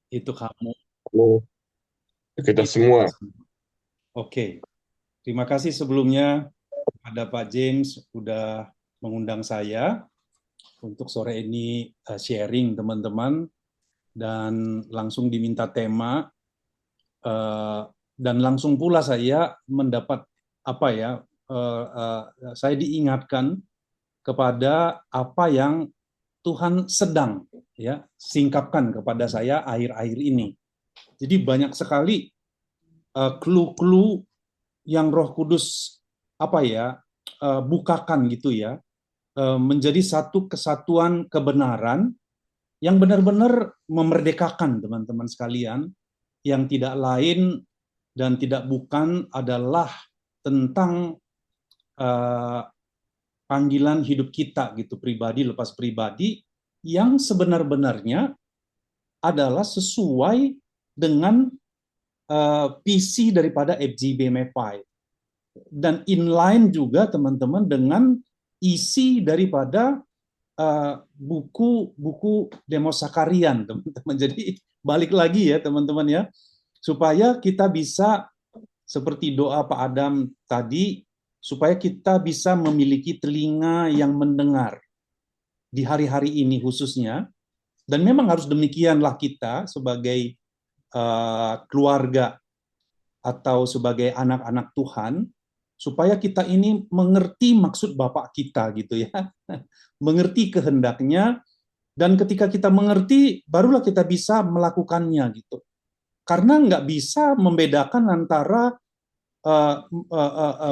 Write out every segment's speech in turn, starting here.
itu kamu. Halo, kita Itu semua. kita semua. Oke, terima kasih sebelumnya ada Pak James udah mengundang saya untuk sore ini sharing teman-teman dan langsung diminta tema eh, dan langsung pula saya mendapat apa ya saya diingatkan kepada apa yang Tuhan sedang ya singkapkan kepada saya akhir-akhir ini. Jadi banyak sekali clue-clue yang Roh Kudus apa ya bukakan gitu ya menjadi satu kesatuan kebenaran yang benar-benar memerdekakan teman-teman sekalian yang tidak lain dan tidak bukan adalah tentang uh, panggilan hidup kita gitu pribadi lepas pribadi yang sebenar-benarnya adalah sesuai dengan visi daripada FGB MEPI dan inline juga teman-teman dengan isi daripada buku-buku Demos Sakarian teman-teman. Jadi balik lagi ya teman-teman ya supaya kita bisa seperti doa Pak Adam tadi supaya kita bisa memiliki telinga yang mendengar di hari-hari ini khususnya dan memang harus demikianlah kita sebagai keluarga atau sebagai anak-anak Tuhan supaya kita ini mengerti maksud Bapak kita gitu ya. Mengerti kehendaknya dan ketika kita mengerti barulah kita bisa melakukannya gitu. Karena nggak bisa membedakan antara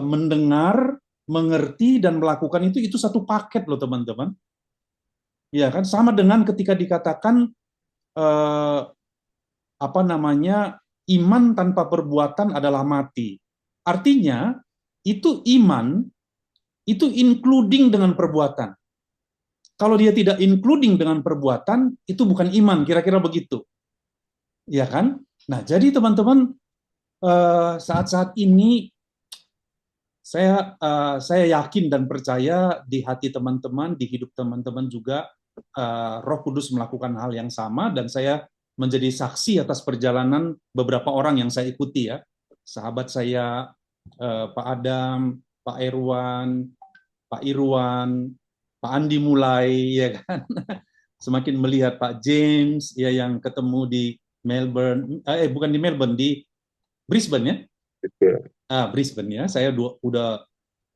mendengar, mengerti dan melakukan itu satu paket loh teman-teman. Ya kan sama dengan ketika dikatakan uh, apa namanya iman tanpa perbuatan adalah mati. Artinya itu iman itu including dengan perbuatan. Kalau dia tidak including dengan perbuatan itu bukan iman, kira-kira begitu. Ya kan? Nah, jadi teman-teman saat-saat ini saya yakin dan percaya di hati teman-teman, di hidup teman-teman juga Roh Kudus melakukan hal yang sama dan saya menjadi saksi atas perjalanan beberapa orang yang saya ikuti ya. Sahabat saya Pak Adam, Pak Irwan, Pak Irwan, Pak Andi mulai ya kan. Semakin melihat Pak James ya yang ketemu di Melbourne bukan di Melbourne di Brisbane ya. Gitu. Brisbane ya. Saya udah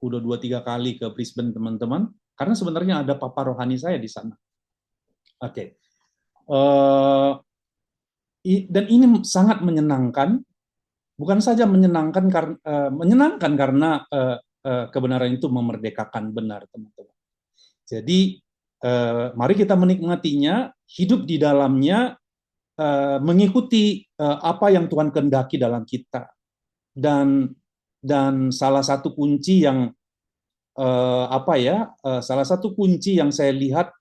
2-3 kali ke Brisbane teman-teman karena sebenarnya ada papa rohani saya di sana. Oke. Uh, dan ini sangat menyenangkan, bukan saja menyenangkan karena kebenaran itu memerdekakan benar teman-teman. Jadi mari kita menikmatinya, hidup di dalamnya, mengikuti apa yang Tuhan kehendaki dalam kita dan salah satu kunci yang salah satu kunci yang saya lihat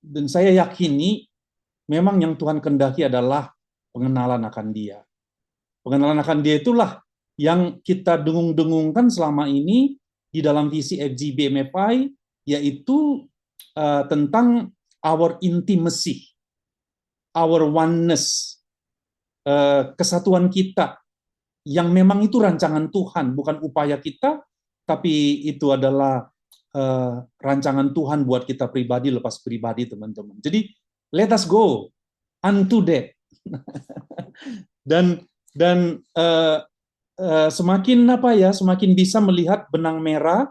dan saya yakini memang yang Tuhan kehendaki adalah pengenalan akan Dia. Pengenalan akan Dia itulah yang kita dengung-dengungkan selama ini di dalam visi FGBMFI, yaitu tentang our intimacy, our oneness, kesatuan kita, yang memang itu rancangan Tuhan, bukan upaya kita, tapi itu adalah rancangan Tuhan buat kita pribadi lepas pribadi teman-teman. Jadi let us go unto that. dan semakin apa ya, semakin bisa melihat benang merah,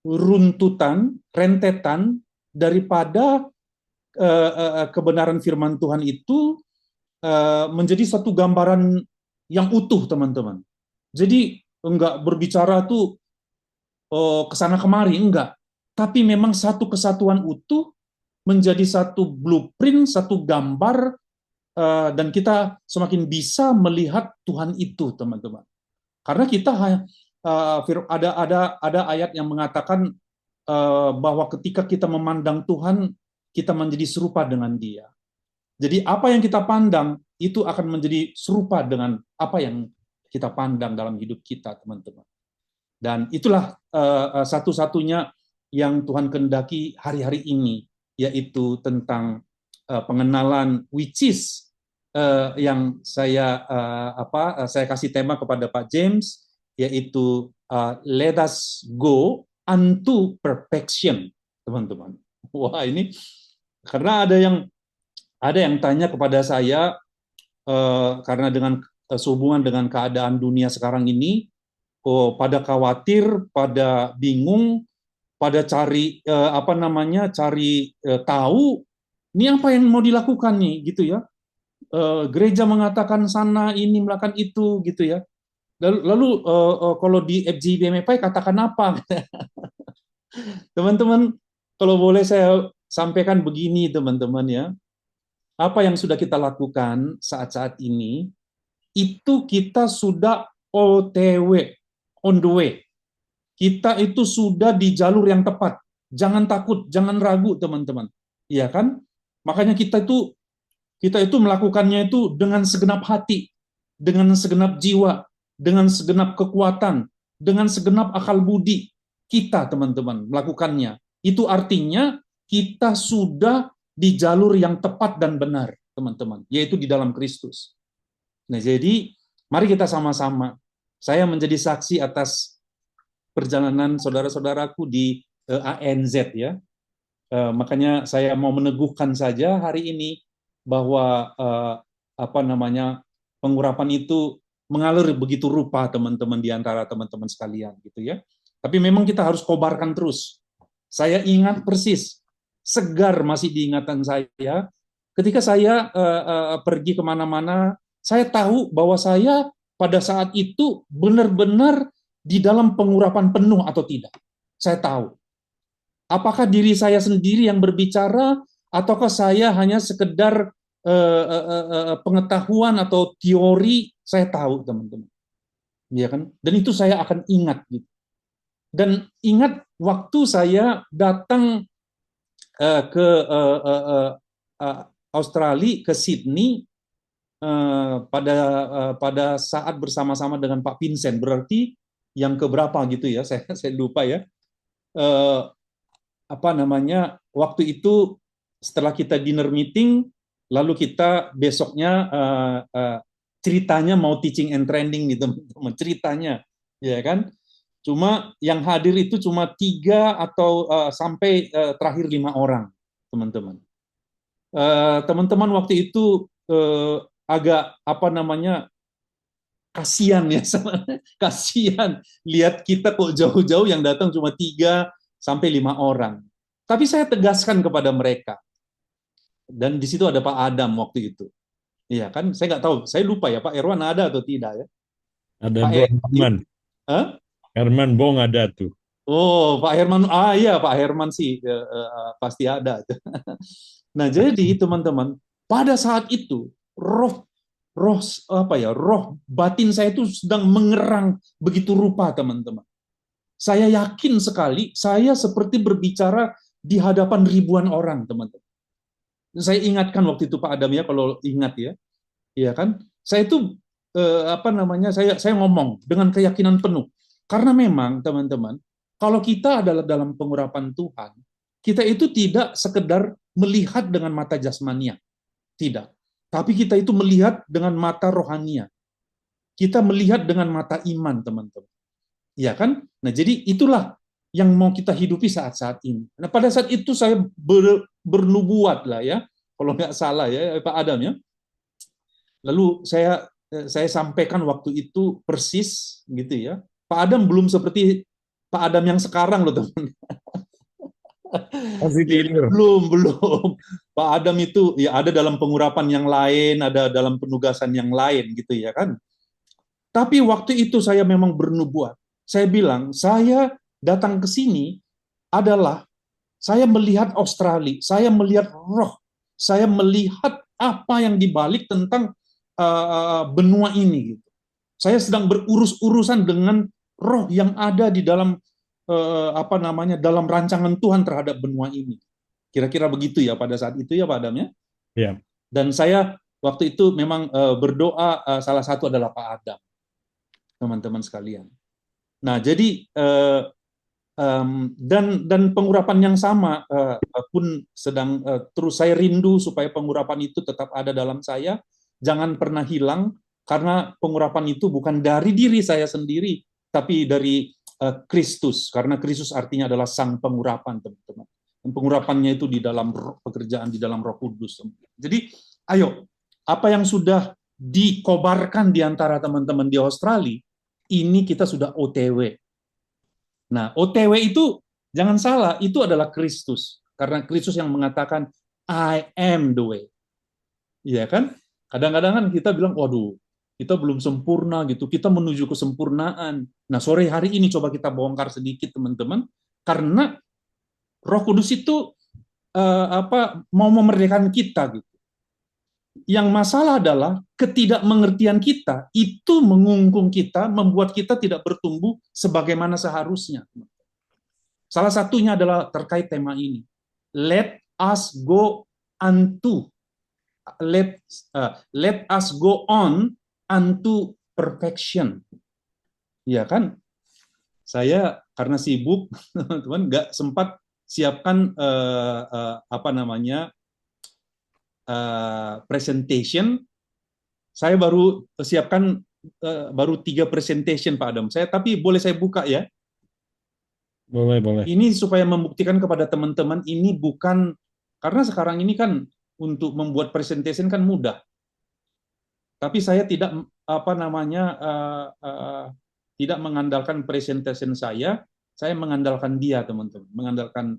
runtutan, rentetan daripada kebenaran firman Tuhan itu menjadi satu gambaran yang utuh teman-teman. Jadi enggak berbicara tuh kesana kemari, enggak. Tapi memang satu kesatuan utuh menjadi satu blueprint, satu gambar, dan kita semakin bisa melihat Tuhan itu, teman-teman. Karena kita ada ayat yang mengatakan bahwa ketika kita memandang Tuhan, kita menjadi serupa dengan Dia. Jadi apa yang kita pandang itu akan menjadi serupa dengan apa yang kita pandang dalam hidup kita, teman-teman. Dan itulah satu-satunya yang Tuhan kehendaki hari-hari ini, yaitu tentang pengenalan which is yang saya kasih tema kepada Pak James, yaitu let us go unto perfection, teman-teman. Wah, ini karena ada yang tanya kepada saya, karena dengan sehubungan dengan keadaan dunia sekarang ini, pada khawatir, pada bingung, pada cari cari tahu ini apa yang mau dilakukan nih, gitu ya. Gereja mengatakan sana ini melakukan itu, gitu ya. Lalu kalau di FGBMFI katakan apa? Teman-teman, kalau boleh saya sampaikan begini, teman-teman ya. Apa yang sudah kita lakukan saat-saat ini, itu kita sudah OTW, on the way. Kita itu sudah di jalur yang tepat. Jangan takut, jangan ragu, teman-teman. Iya kan? Makanya kita itu melakukannya itu dengan segenap hati, dengan segenap jiwa, dengan segenap kekuatan, dengan segenap akal budi kita, teman-teman, melakukannya. Itu artinya kita sudah di jalur yang tepat dan benar, teman-teman, yaitu di dalam Kristus. Nah, jadi mari kita sama-sama. Saya menjadi saksi atas perjalanan saudara-saudaraku di ANZ ya. Makanya saya mau meneguhkan saja hari ini bahwa pengurapan itu mengalir begitu rupa, teman-teman, di antara teman-teman sekalian gitu ya. Tapi memang kita harus kobarkan terus. Saya ingat persis, segar masih diingatan saya ketika saya pergi kemana-mana. Saya tahu bahwa saya pada saat itu benar-benar di dalam pengurapan penuh atau tidak. Saya tahu. Apakah diri saya sendiri yang berbicara, ataukah saya hanya sekedar pengetahuan atau teori? Saya tahu, teman-teman. Ya kan? Dan itu saya akan ingat gitu. Dan ingat waktu saya datang ke Australia, ke Sydney, pada saat bersama-sama dengan Pak Vincent, berarti yang keberapa gitu ya, saya lupa ya. Waktu itu setelah kita dinner meeting, lalu kita besoknya ceritanya mau teaching and training nih, teman-teman, ceritanya, ya kan? Cuma yang hadir itu cuma 3 atau sampai terakhir 5 orang, teman-teman. Teman-teman waktu itu agak kasihan ya, kasihan lihat kita kok jauh-jauh yang datang cuma 3 sampai 5 orang. Tapi saya tegaskan kepada mereka, dan di situ ada Pak Adam waktu itu. Iya kan, saya nggak tahu, saya lupa ya Pak Erwan ada atau tidak ya. Ada Pak Bro Herman. Hah? Herman Bong ada tuh. Oh, Pak Herman, iya Pak Herman sih pasti ada. Nah, jadi teman-teman, pada saat itu roh batin saya itu sedang mengerang begitu rupa, teman-teman. Saya yakin sekali saya seperti berbicara di hadapan ribuan orang, teman-teman. Saya ingatkan waktu itu Pak Adam ya, kalau ingat ya. Iya kan? Saya itu saya ngomong dengan keyakinan penuh. Karena memang, teman-teman, kalau kita adalah dalam pengurapan Tuhan, kita itu tidak sekedar melihat dengan mata jasmania. Tidak. Tapi kita itu melihat dengan mata rohania. Kita melihat dengan mata iman, teman-teman. Iya kan? Nah, jadi itulah yang mau kita hidupi saat-saat ini. Nah, pada saat itu saya bernubuat lah ya, kalau nggak salah ya, Pak Adam ya. Lalu saya sampaikan waktu itu persis gitu ya. Pak Adam belum seperti Pak Adam yang sekarang loh, teman. Masih tidur. Belum. Pak Adam itu ya ada dalam pengurapan yang lain, ada dalam penugasan yang lain gitu ya kan. Tapi waktu itu saya memang bernubuat. Saya bilang, saya datang ke sini adalah saya melihat Australia, saya melihat roh, saya melihat apa yang dibalik tentang benua ini. Gitu. Saya sedang berurus-urusan dengan roh yang ada di dalam dalam rancangan Tuhan terhadap benua ini. Kira-kira begitu ya pada saat itu ya Pak Adam ya. Ya. Dan saya waktu itu memang berdoa, salah satu adalah Pak Adam, teman-teman sekalian. Nah, jadi dan pengurapan yang sama pun sedang terus saya rindu supaya pengurapan itu tetap ada dalam saya, jangan pernah hilang, karena pengurapan itu bukan dari diri saya sendiri, tapi dari Kristus, karena Kristus artinya adalah sang pengurapan, teman-teman. Dan pengurapannya itu di dalam pekerjaan di dalam Roh Kudus. Jadi, ayo, apa yang sudah dikobarkan di antara teman-teman di Australia, ini kita sudah OTW. Nah, OTW itu jangan salah, itu adalah Kristus. Karena Kristus yang mengatakan, I am the way. Iya kan? Kadang-kadang kan kita bilang, waduh, kita belum sempurna gitu, kita menuju kesempurnaan. Nah, sore hari ini coba kita bongkar sedikit, teman-teman, karena Roh Kudus itu mau memerdekakan kita gitu. Yang masalah adalah ketidakmengertian kita itu mengungkung kita, membuat kita tidak bertumbuh sebagaimana seharusnya. Salah satunya adalah terkait tema ini. Let us go unto, let us go on unto perfection. Ya kan? Saya karena sibuk, teman-teman, nggak sempat siapkan presentation. Saya baru siapkan baru 3 presentation, Pak Adam. Tapi boleh saya buka ya? Boleh. Ini supaya membuktikan kepada teman-teman, ini bukan, karena sekarang ini kan untuk membuat presentation kan mudah. Tapi saya tidak tidak mengandalkan presentation saya mengandalkan dia, teman-teman, mengandalkan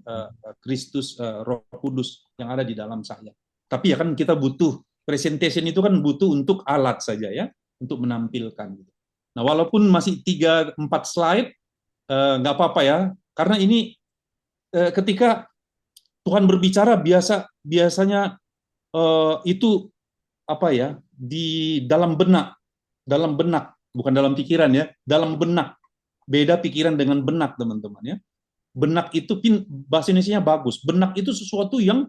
Kristus, Roh Kudus yang ada di dalam saya. Tapi ya kan kita butuh presentation, itu kan butuh untuk alat saja ya, untuk menampilkan. Nah, walaupun masih 3-4 slide, nggak apa-apa ya, karena ini ketika Tuhan berbicara biasanya itu apa ya, di dalam benak, bukan dalam pikiran ya, dalam benak. Beda pikiran dengan benak, teman-teman ya. Benak itu bahasa Indonesianya bagus. Benak itu sesuatu yang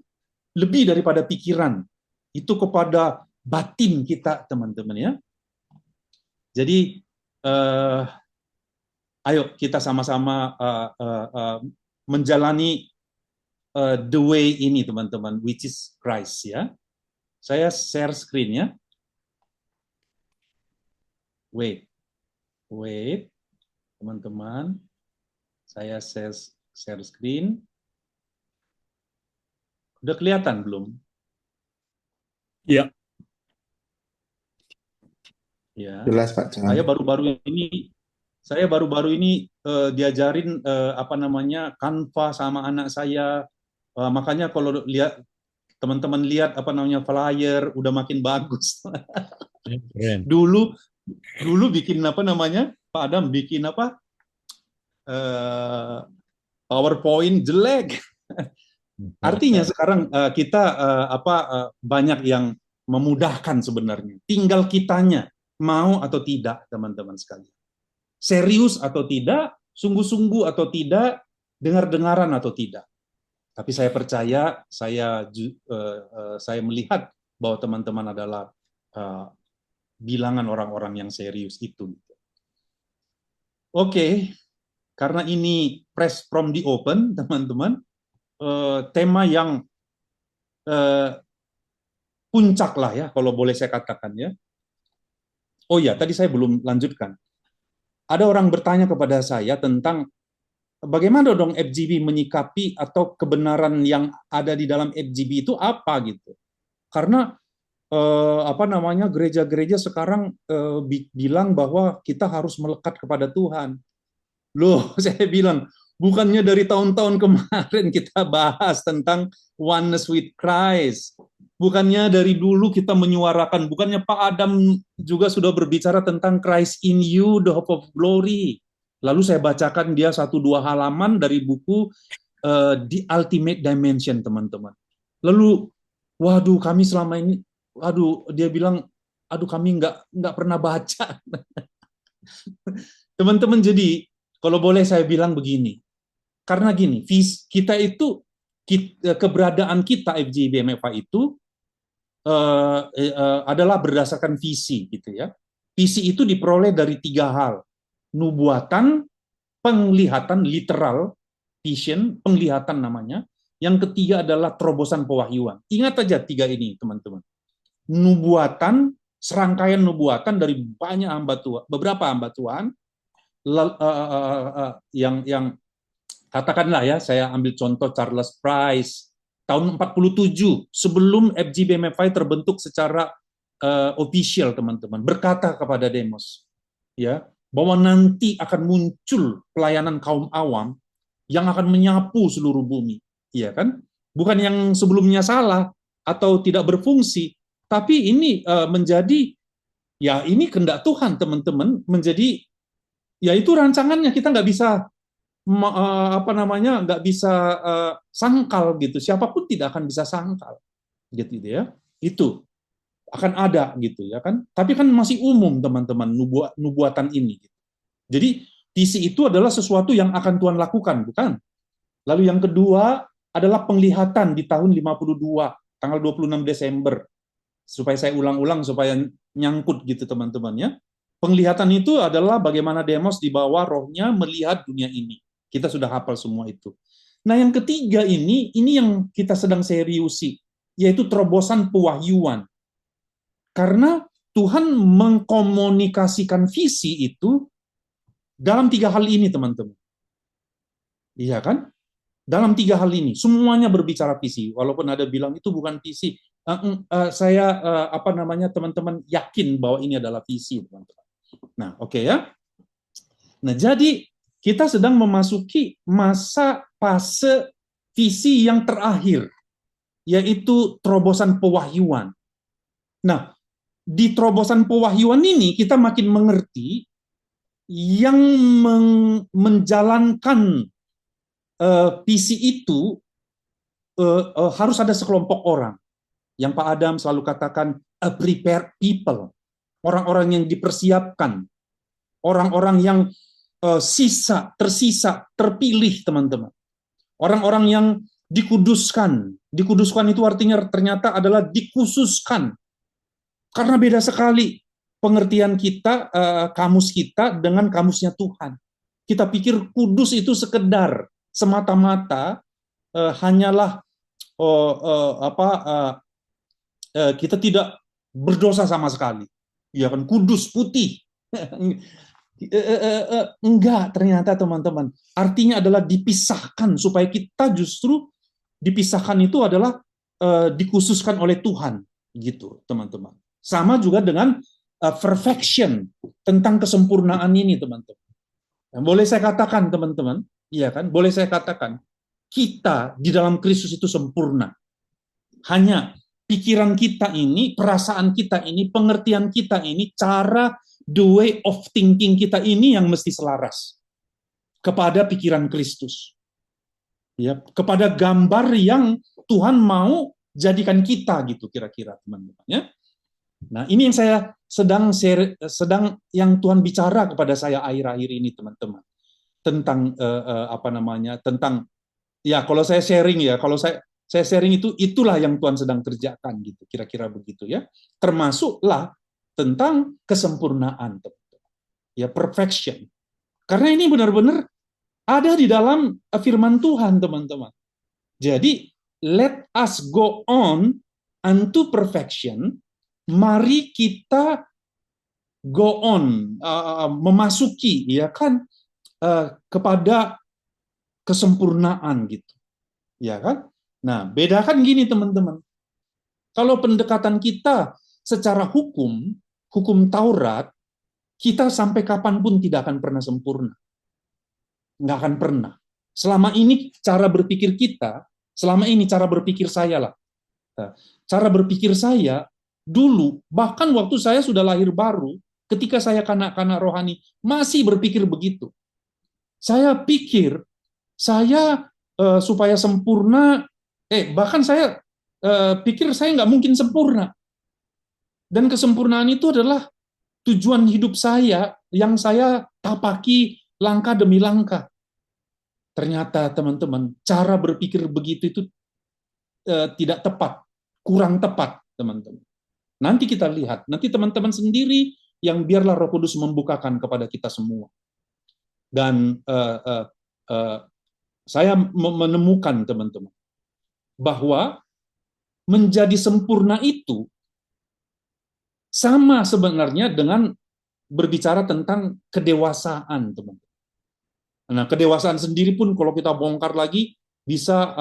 lebih daripada pikiran. Itu kepada batin kita, teman-teman ya. Jadi ayo kita sama-sama menjalani the way ini, teman-teman, which is Christ ya. Saya share screen ya. Wait, teman-teman. Saya share screen. Udah kelihatan belum? Iya. Ya. Jelas, Pak. Saya baru-baru ini diajarin Canva sama anak saya. Makanya kalau lihat teman-teman lihat flyer udah makin bagus. Keren. Dulu bikin Pak Adam bikin PowerPoint jelek. Artinya sekarang kita banyak yang memudahkan sebenarnya. Tinggal kitanya mau atau tidak, teman-teman sekalian. Serius atau tidak, sungguh-sungguh atau tidak, dengar-dengaran atau tidak. Tapi saya percaya, saya melihat bahwa teman-teman adalah bilangan orang-orang yang serius itu. Oke, karena ini press from the open, teman-teman, tema yang puncak lah ya, kalau boleh saya katakan ya. Oh ya, tadi saya belum lanjutkan. Ada orang bertanya kepada saya tentang bagaimana dong FGB menyikapi atau kebenaran yang ada di dalam FGB itu apa gitu. Karena gereja-gereja sekarang bilang bahwa kita harus melekat kepada Tuhan. Loh, saya bilang, bukannya dari tahun-tahun kemarin kita bahas tentang oneness with Christ. Bukannya dari dulu kita menyuarakan, bukannya Pak Adam juga sudah berbicara tentang Christ in you, the hope of glory. Lalu saya bacakan dia 1-2 halaman dari buku The Ultimate Dimension, teman-teman. Lalu, waduh, kami selama ini, dia bilang, kami nggak pernah baca. Teman-teman, jadi kalau boleh saya bilang begini, karena gini, kita itu keberadaan kita FGB MFA itu adalah berdasarkan visi, gitu ya. Visi itu diperoleh dari 3 hal: nubuatan, penglihatan, literal vision, penglihatan namanya. Yang ketiga adalah terobosan pewahyuan. Ingat aja 3 ini, teman-teman. Nubuatan, serangkaian nubuatan dari banyak hamba Tuhan, beberapa hamba Tuhan, yang katakanlah ya, saya ambil contoh Charles Price, tahun 47 sebelum FGBMFI terbentuk secara official, teman-teman, berkata kepada Demos, ya, bahwa nanti akan muncul pelayanan kaum awam yang akan menyapu seluruh bumi, ya kan? Bukan yang sebelumnya salah atau tidak berfungsi, tapi ini menjadi, ya ini kehendak Tuhan, teman-teman, menjadi, ya itu rancangannya, kita nggak bisa nggak bisa sangkal gitu, siapapun tidak akan bisa sangkal gitu ya, itu akan ada gitu ya kan, tapi kan masih umum, teman-teman, nubuatan ini gitu. Jadi visi itu adalah sesuatu yang akan Tuhan lakukan, bukan? Lalu yang kedua adalah penglihatan di tahun 52 tanggal 26 Desember, supaya saya ulang-ulang supaya nyangkut gitu, teman-teman ya. Penglihatan itu adalah bagaimana Demos di bawah rohnya melihat dunia ini. Kita sudah hafal semua itu. Nah, yang ketiga ini yang kita sedang seriusi, yaitu terobosan pewahyuan. Karena Tuhan mengkomunikasikan visi itu dalam 3 hal ini, teman-teman. Iya kan? Dalam 3 hal ini, semuanya berbicara visi. Walaupun ada bilang itu bukan visi, saya teman-teman yakin bahwa ini adalah visi, teman-teman. Nah, oke ya. Nah, jadi kita sedang memasuki masa fase visi yang terakhir, yaitu terobosan pewahyuan. Nah, di terobosan pewahyuan ini kita makin mengerti yang menjalankan visi itu harus ada sekelompok orang yang Pak Adam selalu katakan a prepared people, orang-orang yang dipersiapkan, orang-orang yang tersisa, terpilih, teman-teman, orang-orang yang dikuduskan. Dikuduskan itu artinya ternyata adalah dikhususkan, karena beda sekali pengertian kita, kamus kita dengan kamusnya Tuhan. Kita pikir kudus itu sekedar semata-mata hanyalah kita tidak berdosa sama sekali, ya kan, kudus putih. Enggak, ternyata, teman-teman, artinya adalah dipisahkan, supaya kita justru dipisahkan itu adalah dikhususkan oleh Tuhan, gitu, teman-teman. Sama juga dengan perfection, tentang kesempurnaan ini, teman-teman. Boleh saya katakan, teman-teman, iya kan? Boleh saya katakan, kita di dalam Kristus itu sempurna. Hanya pikiran kita ini, perasaan kita ini, pengertian kita ini, cara the way of thinking kita ini yang mesti selaras kepada pikiran Kristus. Ya, kepada gambar yang Tuhan mau jadikan kita, gitu kira-kira, teman-teman ya. Nah, ini yang saya sedang yang Tuhan bicara kepada saya akhir-akhir ini, teman-teman, tentang tentang, ya kalau saya sharing ya, kalau saya sharing itulah yang Tuhan sedang kerjakan, gitu kira-kira begitu ya, termasuklah tentang kesempurnaan, teman-teman, ya, perfection, karena ini benar-benar ada di dalam firman Tuhan, teman-teman. Jadi let us go on unto perfection. Mari kita go on, memasuki, ya kan, kepada kesempurnaan, gitu, ya kan. Nah, bedakan gini, teman-teman, kalau pendekatan kita secara hukum Taurat, kita sampai kapanpun tidak akan pernah sempurna, nggak akan pernah. Selama ini cara berpikir kita, selama ini cara berpikir saya lah, cara berpikir saya dulu, bahkan waktu saya sudah lahir baru, ketika saya kanak-kanak rohani, masih berpikir begitu. Saya pikir saya supaya sempurna, bahkan saya pikir saya nggak mungkin sempurna. Dan kesempurnaan itu adalah tujuan hidup saya yang saya tapaki langkah demi langkah. Ternyata, teman-teman, cara berpikir begitu itu tidak tepat, kurang tepat, teman-teman. Nanti kita lihat, nanti teman-teman sendiri yang biarlah Roh Kudus membukakan kepada kita semua. Dan saya menemukan, teman-teman, bahwa menjadi sempurna itu sama sebenarnya dengan berbicara tentang kedewasaan, teman-teman. Nah, kedewasaan sendiri pun kalau kita bongkar lagi bisa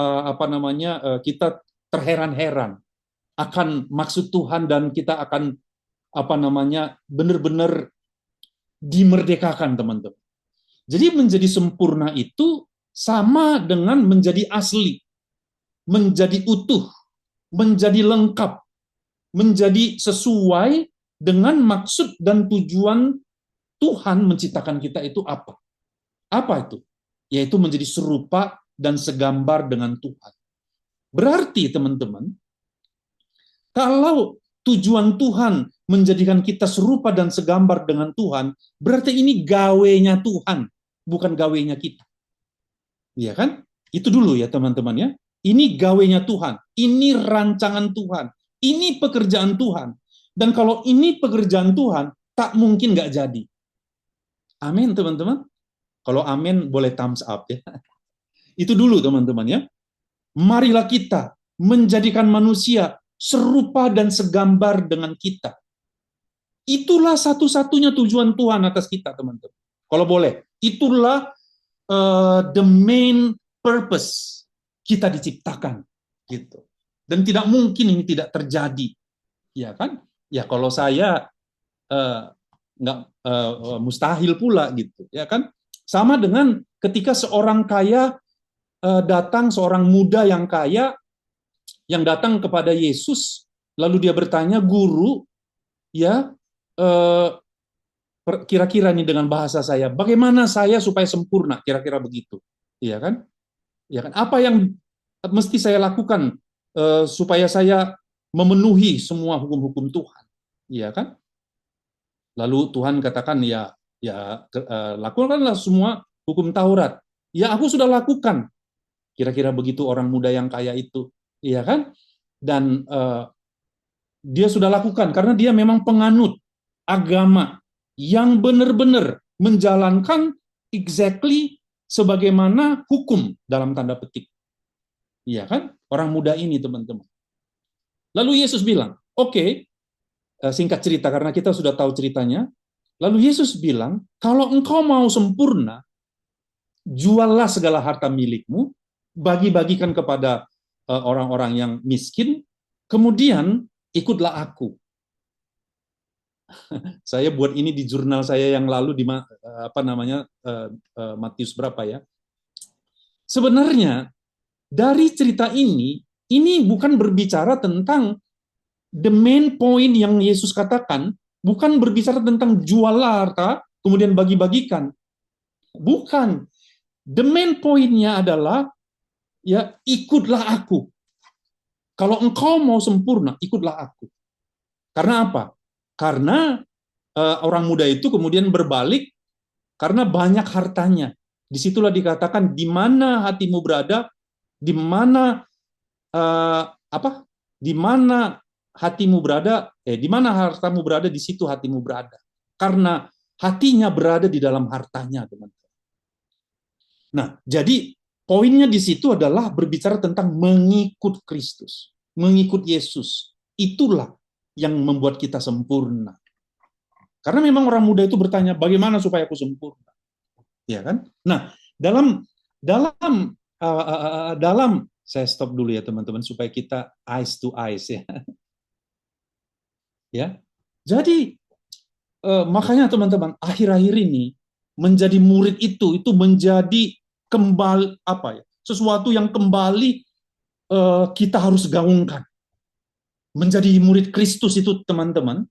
kita terheran-heran akan maksud Tuhan dan kita akan benar-benar dimerdekakan, teman-teman. Jadi menjadi sempurna itu sama dengan menjadi asli, menjadi utuh, menjadi lengkap, menjadi sesuai dengan maksud dan tujuan Tuhan menciptakan kita itu apa? Apa itu? Yaitu menjadi serupa dan segambar dengan Tuhan. Berarti, teman-teman, kalau tujuan Tuhan menjadikan kita serupa dan segambar dengan Tuhan, berarti ini gawenya Tuhan, bukan gawenya kita. Iya kan? Itu dulu ya, teman-teman ya. Ini gawenya Tuhan, ini rancangan Tuhan, ini pekerjaan Tuhan. Dan kalau ini pekerjaan Tuhan, tak mungkin nggak jadi. Amin, teman-teman. Kalau amin, boleh thumbs up ya. Itu dulu, teman-teman ya. Marilah kita menjadikan manusia serupa dan segambar dengan kita. Itulah satu-satunya tujuan Tuhan atas kita, teman-teman. Kalau boleh, itulah the main purpose kita diciptakan, gitu. Dan tidak mungkin ini tidak terjadi, ya kan? Ya kalau saya nggak mustahil pula, gitu, ya kan? Sama dengan ketika seorang kaya datang, seorang muda yang kaya yang datang kepada Yesus, lalu dia bertanya, guru, ya kira-kira ini dengan bahasa saya, bagaimana saya supaya sempurna, kira-kira begitu, iya kan? Ya kan? Apa yang mesti saya lakukan supaya saya memenuhi semua hukum-hukum Tuhan, iya kan? Lalu Tuhan katakan, lakukanlah semua hukum Taurat. Ya, aku sudah lakukan. Kira-kira begitu orang muda yang kaya itu, iya kan? Dan dia sudah lakukan karena dia memang penganut agama yang benar-benar menjalankan exactly sebagaimana hukum dalam tanda petik. Iya kan? Orang muda ini, teman-teman. Lalu Yesus bilang, oke, singkat cerita karena kita sudah tahu ceritanya. Lalu Yesus bilang, kalau engkau mau sempurna, juallah segala harta milikmu, bagi-bagikan kepada orang-orang yang miskin, kemudian ikutlah aku. Saya buat ini di jurnal saya yang lalu di Matius berapa ya? Sebenarnya dari cerita ini bukan berbicara tentang the main point yang Yesus katakan, bukan berbicara tentang jual harta kemudian bagi-bagikan. Bukan. The main point-nya adalah ya ikutlah aku. Kalau engkau mau sempurna, ikutlah aku. Karena apa? Karena orang muda itu kemudian berbalik karena banyak hartanya. Disitulah dikatakan di mana hatimu berada, di mana di mana hatimu berada, di mana hartamu berada, di situ hatimu berada. Karena hatinya berada di dalam hartanya, teman-teman. Nah, jadi poinnya di situ adalah berbicara tentang mengikut Kristus, mengikut Yesus. Itulah yang membuat kita sempurna. Karena memang orang muda itu bertanya, bagaimana supaya aku sempurna? Ya kan? Nah, dalam saya stop dulu ya teman-teman supaya kita eyes to eyes ya. Ya. Jadi makanya teman-teman, akhir-akhir ini menjadi murid itu menjadi kembali sesuatu yang kembali kita harus gaungkan. Menjadi murid Kristus itu, teman-teman,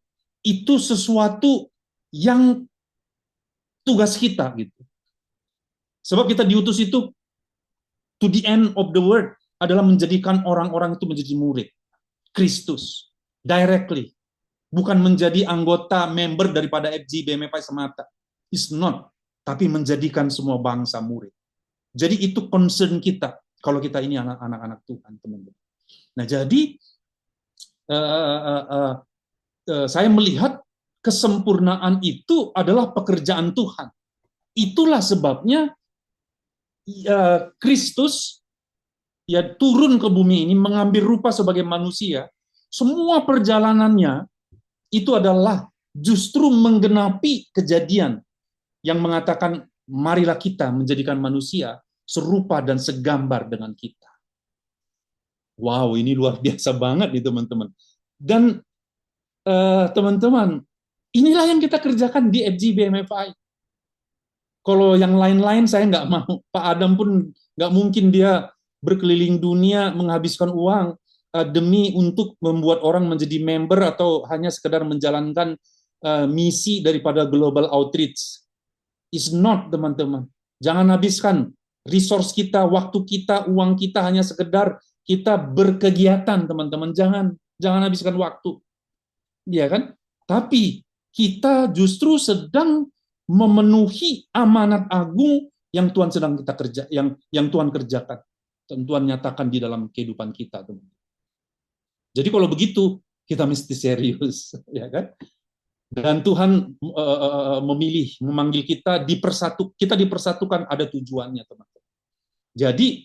itu sesuatu yang tugas kita gitu. Sebab kita diutus itu to the end of the world adalah menjadikan orang-orang itu menjadi murid Kristus directly, bukan menjadi anggota member daripada FG BMFI semata. It's not, tapi menjadikan semua bangsa murid. Jadi itu concern kita kalau kita ini anak-anak Tuhan, teman-teman. Nah, jadi saya melihat kesempurnaan itu adalah pekerjaan Tuhan. Itulah sebabnya Kristus turun ke bumi ini mengambil rupa sebagai manusia. Semua perjalanannya itu adalah justru menggenapi kejadian yang mengatakan, marilah kita menjadikan manusia serupa dan segambar dengan kita. Wow, ini luar biasa banget nih teman-teman. Dan teman-teman, inilah yang kita kerjakan di FG BMFI. Kalau yang lain-lain saya nggak mau. Pak Adam pun nggak mungkin dia berkeliling dunia menghabiskan uang demi untuk membuat orang menjadi member atau hanya sekedar menjalankan misi daripada Global Outreach. Is not, teman-teman. Jangan habiskan resource kita, waktu kita, uang kita hanya sekedar kita berkegiatan, teman-teman. Jangan habiskan waktu. Ya kan? Tapi kita justru sedang memenuhi amanat agung yang Tuhan sedang kita kerja, yang Tuhan kerjakan, dan Tuhan nyatakan di dalam kehidupan kita, teman-teman. Jadi kalau begitu kita mesti serius, ya kan? Dan Tuhan memanggil kita kita dipersatukan, ada tujuannya, teman-teman. Jadi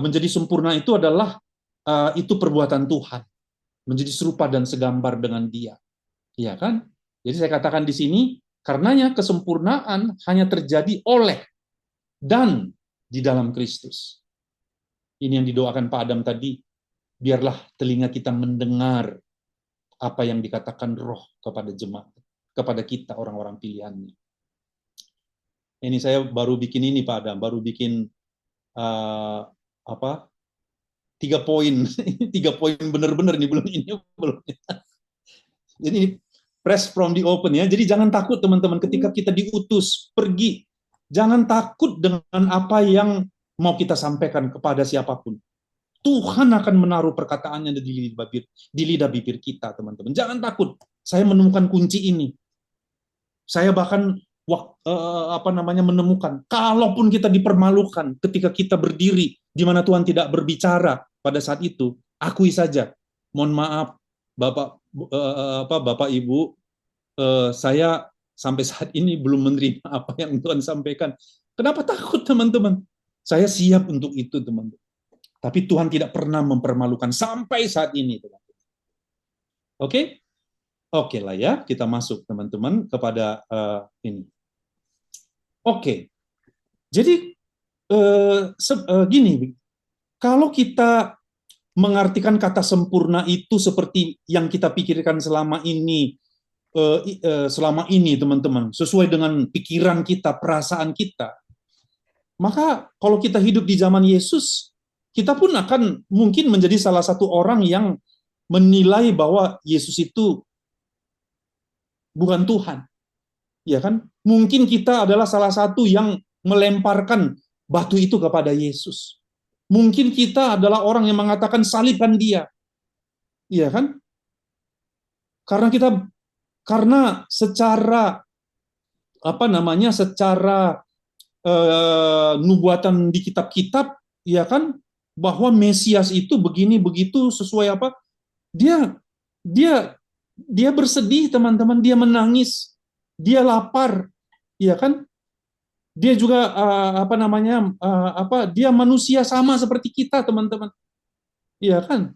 menjadi sempurna itu adalah itu perbuatan Tuhan, menjadi serupa dan segambar dengan Dia, ya kan? Jadi saya katakan di sini, karenanya kesempurnaan hanya terjadi oleh dan di dalam Kristus. Ini yang didoakan Pak Adam tadi, biarlah telinga kita mendengar apa yang dikatakan Roh kepada jemaat, kepada kita orang-orang pilihannya. Ini saya baru bikin ini Pak Adam, baru bikin 3 poin, 3 poin benar-benar nih, belum ini belum. Jadi press from the open ya. Jadi jangan takut teman-teman ketika kita diutus pergi. Jangan takut dengan apa yang mau kita sampaikan kepada siapapun. Tuhan akan menaruh perkataannya di lidah bibir kita, teman-teman. Jangan takut. Saya menemukan kunci ini. Saya bahkan menemukan, kalaupun kita dipermalukan ketika kita berdiri di mana Tuhan tidak berbicara pada saat itu, akui saja. Mohon maaf, Bapak Ibu, saya sampai saat ini belum menerima apa yang Tuhan sampaikan. Kenapa takut, teman-teman? Saya siap untuk itu, teman-teman. Tapi Tuhan tidak pernah mempermalukan sampai saat ini, teman-teman. Oke? Oke lah ya, kita masuk, teman-teman, kepada ini. Oke. Jadi gini, kalau kita mengartikan kata sempurna itu seperti yang kita pikirkan selama ini, teman-teman, sesuai dengan pikiran kita, perasaan kita, maka kalau kita hidup di zaman Yesus, kita pun akan mungkin menjadi salah satu orang yang menilai bahwa Yesus itu bukan Tuhan. Ya kan? Mungkin kita adalah salah satu yang melemparkan batu itu kepada Yesus. Mungkin kita adalah orang yang mengatakan salibkan Dia. Iya kan? Karena secara secara nubuatan di kitab-kitab, ya kan, bahwa Mesias itu begini begitu sesuai apa? Dia bersedih, teman-teman, dia menangis, dia lapar, ya kan? Dia juga dia manusia sama seperti kita, teman-teman. Iya kan?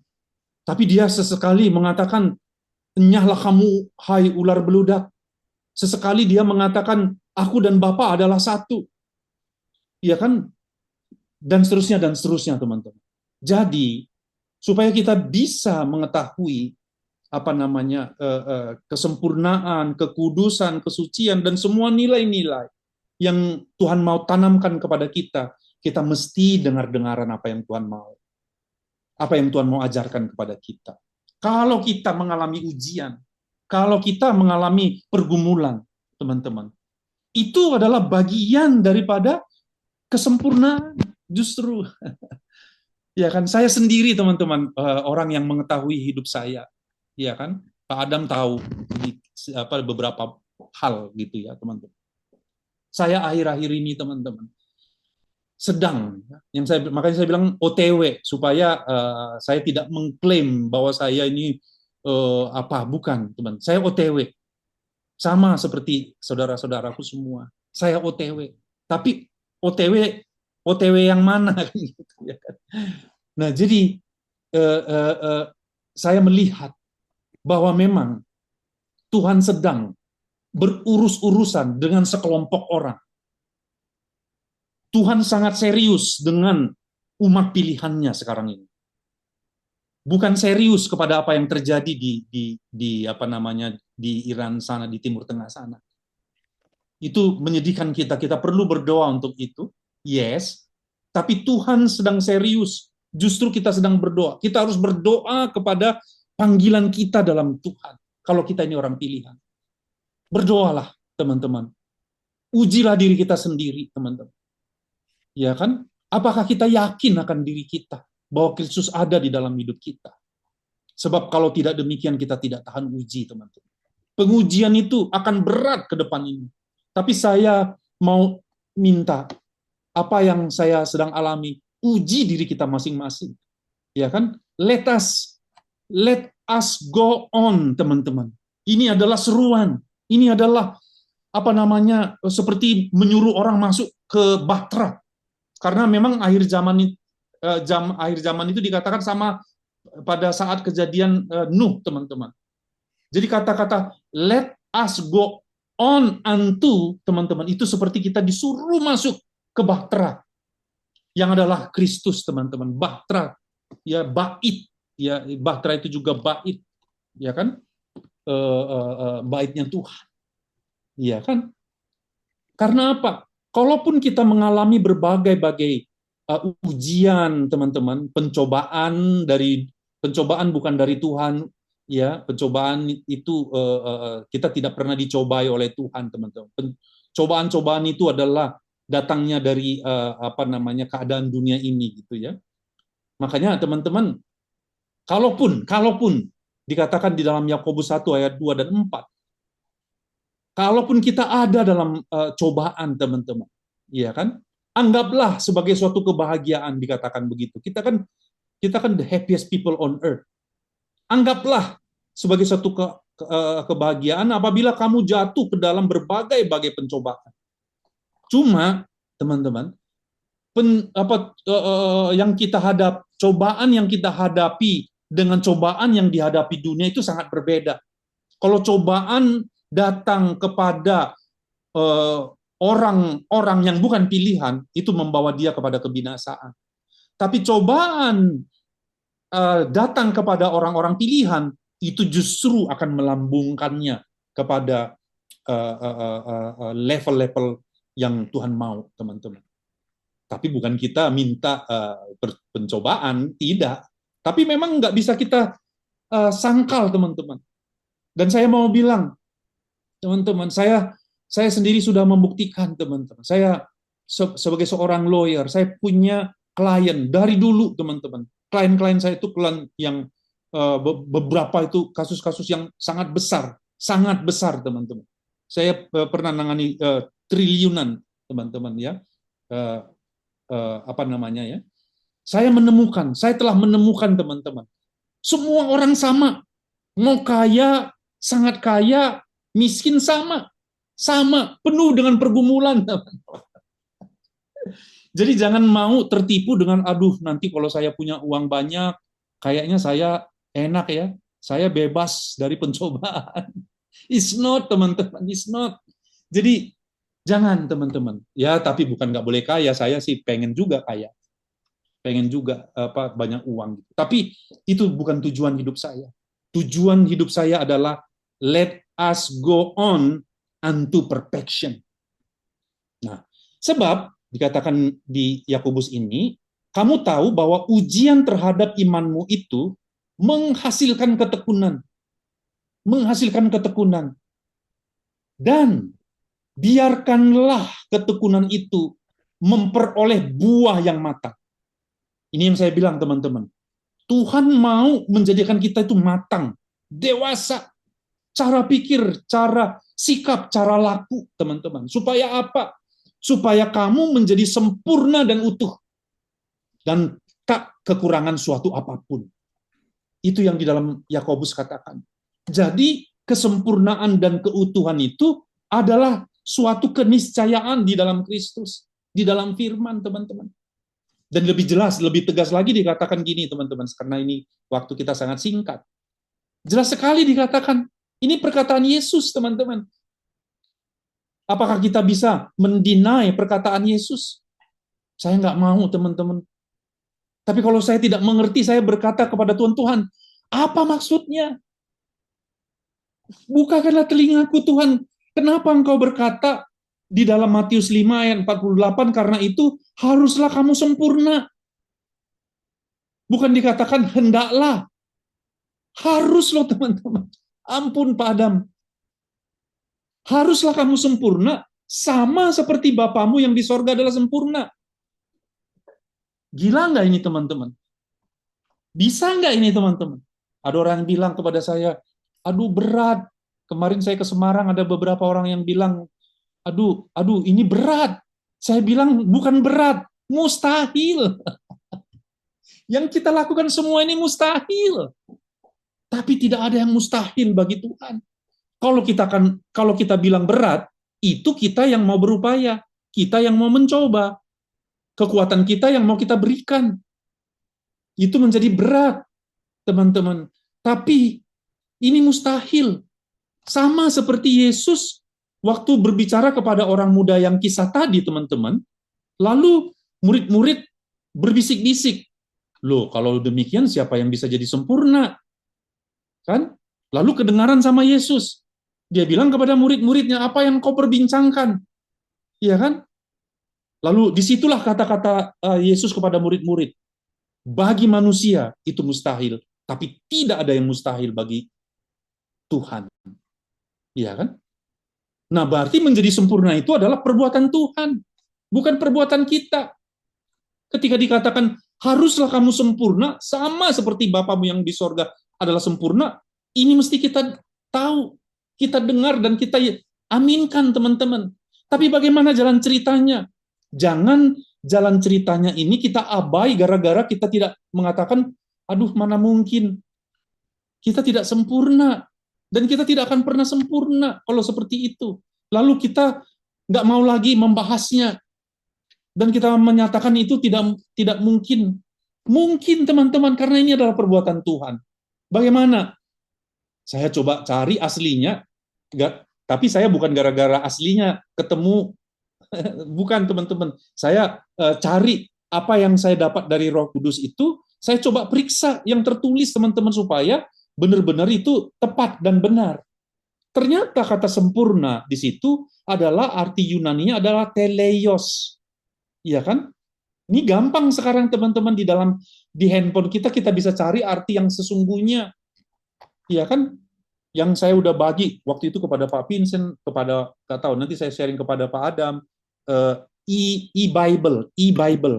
Tapi dia sesekali mengatakan, "Enyahlah kamu, hai ular beludak." Sesekali dia mengatakan, "Aku dan Bapa adalah satu." Iya kan? Dan seterusnya, teman-teman. Jadi, supaya kita bisa mengetahui kesempurnaan, kekudusan, kesucian, dan semua nilai-nilai yang Tuhan mau tanamkan kepada kita, kita mesti dengar-dengaran apa yang Tuhan mau. Apa yang Tuhan mau ajarkan kepada kita. Kalau kita mengalami ujian, kalau kita mengalami pergumulan, teman-teman, itu adalah bagian daripada kesempurnaan, justru. Ya kan, saya sendiri, teman-teman, orang yang mengetahui hidup saya. Ya kan, Pak Adam tahu beberapa hal gitu ya, teman-teman. Saya akhir-akhir ini, teman-teman, makanya saya bilang OTW, supaya saya tidak mengklaim bahwa saya ini bukan, teman. Saya OTW, sama seperti saudara-saudaraku semua. Saya OTW, tapi OTW yang mana? Gitu, ya kan? Nah, jadi saya melihat bahwa memang Tuhan sedang berurus-urusan dengan sekelompok orang. Tuhan sangat serius dengan umat pilihannya sekarang ini. Bukan serius kepada apa yang terjadi di apa namanya di Iran sana, di Timur Tengah sana. Itu menyedihkan kita. Kita perlu berdoa untuk itu. Yes. Tapi Tuhan sedang serius. Justru kita sedang berdoa. Kita harus berdoa kepada panggilan kita dalam Tuhan. Kalau kita ini orang pilihan. Berdoalah, teman-teman. Ujilah diri kita sendiri, teman-teman. Ya kan? Apakah kita yakin akan diri kita bahwa Kristus ada di dalam hidup kita? Sebab kalau tidak demikian kita tidak tahan uji, teman-teman. Pengujian itu akan berat ke depan ini. Tapi saya mau minta apa yang saya sedang alami, uji diri kita masing-masing. Ya kan? Let us go on, teman-teman. Ini adalah seruan. Ini adalah apa namanya, seperti menyuruh orang masuk ke bahtera. Karena memang akhir zaman itu dikatakan sama pada saat kejadian Nuh, teman-teman. Jadi kata-kata let us go on unto, teman-teman, itu seperti kita disuruh masuk ke bahtera yang adalah Kristus, teman-teman. Bahtera, ya, bait, ya, bahtera itu juga bait, ya kan? Baitnya Tuhan, ya kan? Karena apa? Kalaupun kita mengalami berbagai-bagai ujian, teman-teman, pencobaan bukan dari Tuhan, ya, pencobaan itu kita tidak pernah dicobai oleh Tuhan, teman-teman. Cobaan-cobaan itu adalah datangnya dari apa namanya keadaan dunia ini, gitu ya. Makanya, teman-teman, kalaupun dikatakan di dalam Yakobus 1 ayat 2 dan 4, kalaupun kita ada dalam cobaan, teman-teman, ya kan? Anggaplah sebagai suatu kebahagiaan, dikatakan begitu. Kita kan the happiest people on earth. Anggaplah sebagai suatu kebahagiaan apabila kamu jatuh ke dalam berbagai-bagai pencobaan. Cuma, teman-teman, cobaan yang kita hadapi dengan cobaan yang dihadapi dunia itu sangat berbeda. Kalau cobaan datang kepada orang-orang yang bukan pilihan, itu membawa dia kepada kebinasaan. Tapi cobaan datang kepada orang-orang pilihan, itu justru akan melambungkannya kepada level-level yang Tuhan mau, teman-teman. Tapi bukan kita minta pencobaan, tidak. Tapi memang nggak bisa kita sangkal, teman-teman. Dan saya mau bilang, teman-teman, saya sendiri sudah membuktikan, teman-teman. Saya sebagai seorang lawyer, saya punya klien dari dulu, teman-teman. Klien-klien saya itu klien yang beberapa itu kasus-kasus yang sangat besar, teman-teman. Saya pernah nangani triliunan, teman-teman, ya. Apa namanya, ya? Saya telah menemukan, teman-teman. Semua orang sama. Mau kaya, sangat kaya, miskin sama, penuh dengan pergumulan. Jadi jangan mau tertipu dengan, aduh, nanti kalau saya punya uang banyak, kayaknya saya enak ya, saya bebas dari pencobaan. It's not, teman-teman, it's not. Jadi jangan, teman-teman. Ya, tapi bukan nggak boleh kaya, saya sih pengen juga kaya. Pengen juga banyak uang. Tapi itu bukan tujuan hidup saya. Tujuan hidup saya adalah let us go on unto perfection. Nah, sebab dikatakan di Yakobus ini, kamu tahu bahwa ujian terhadap imanmu itu menghasilkan ketekunan. Dan biarkanlah ketekunan itu memperoleh buah yang matang. Ini yang saya bilang, teman-teman. Tuhan mau menjadikan kita itu matang, dewasa, cara pikir, cara sikap, cara laku, teman-teman. Supaya apa? Supaya kamu menjadi sempurna dan utuh. Dan tak kekurangan suatu apapun. Itu yang di dalam Yakobus katakan. Jadi, kesempurnaan dan keutuhan itu adalah suatu keniscayaan di dalam Kristus, di dalam firman, teman-teman. Dan lebih jelas, lebih tegas lagi dikatakan gini, teman-teman, karena ini waktu kita sangat singkat. Jelas sekali dikatakan, Ini perkataan Yesus, teman-teman. Apakah kita bisa mendinai perkataan Yesus? Saya nggak mau, teman-teman. Tapi kalau saya tidak mengerti, saya berkata kepada Tuhan, Tuhan, apa maksudnya? Bukakanlah telingaku, Tuhan. Kenapa engkau berkata di dalam Matius 5 ayat 48, karena itu haruslah kamu sempurna. Bukan dikatakan hendaklah. Harus loh, teman-teman. Ampun, Pak Adam. Haruslah kamu sempurna, sama seperti Bapamu yang di sorga adalah sempurna. Gila nggak ini, teman-teman? Bisa nggak ini, teman-teman? Ada orang yang bilang kepada saya, aduh berat. Kemarin saya ke Semarang, ada beberapa orang yang bilang, aduh, ini berat. Saya bilang, bukan berat, mustahil. Yang kita lakukan semua ini mustahil. Tapi tidak ada yang mustahil bagi Tuhan. Kalau kita bilang berat, itu kita yang mau berupaya, kita yang mau mencoba, kekuatan kita yang mau kita berikan. Itu menjadi berat, teman-teman. Tapi ini mustahil. Sama seperti Yesus waktu berbicara kepada orang muda yang kisah tadi, teman-teman. Lalu murid-murid berbisik-bisik. Loh, kalau demikian siapa yang bisa jadi sempurna? Kan? Lalu kedengaran sama Yesus. Dia bilang kepada murid-muridnya, apa yang kau perbincangkan? Iya kan? Lalu disitulah kata-kata Yesus kepada murid-murid. Bagi manusia itu mustahil, tapi tidak ada yang mustahil bagi Tuhan. Iya kan? Nah, berarti menjadi sempurna itu adalah perbuatan Tuhan, bukan perbuatan kita. Ketika dikatakan, haruslah kamu sempurna, sama seperti Bapamu yang di sorga adalah sempurna, ini mesti kita tahu, kita dengar, dan kita aminkan, teman-teman. Tapi bagaimana jalan ceritanya? Jangan jalan ceritanya ini kita abai gara-gara kita tidak mengatakan, aduh mana mungkin, kita tidak sempurna, dan kita tidak akan pernah sempurna kalau seperti itu. Lalu kita nggak mau lagi membahasnya, dan kita menyatakan itu tidak mungkin. Mungkin, teman-teman, karena ini adalah perbuatan Tuhan. Bagaimana? Saya coba cari aslinya, tapi saya bukan gara-gara aslinya ketemu, bukan, teman-teman. Saya cari apa yang saya dapat dari Roh Kudus itu, saya coba periksa yang tertulis, teman-teman, supaya benar-benar itu tepat dan benar. Ternyata kata sempurna di situ adalah arti Yunaninya adalah teleios. Iya kan? Ini gampang sekarang, teman-teman, di handphone kita bisa cari arti yang sesungguhnya. Iya kan? Yang saya udah bagi waktu itu kepada Pak Vincent, nggak tahu, nanti saya sharing kepada Pak Adam, e-Bible,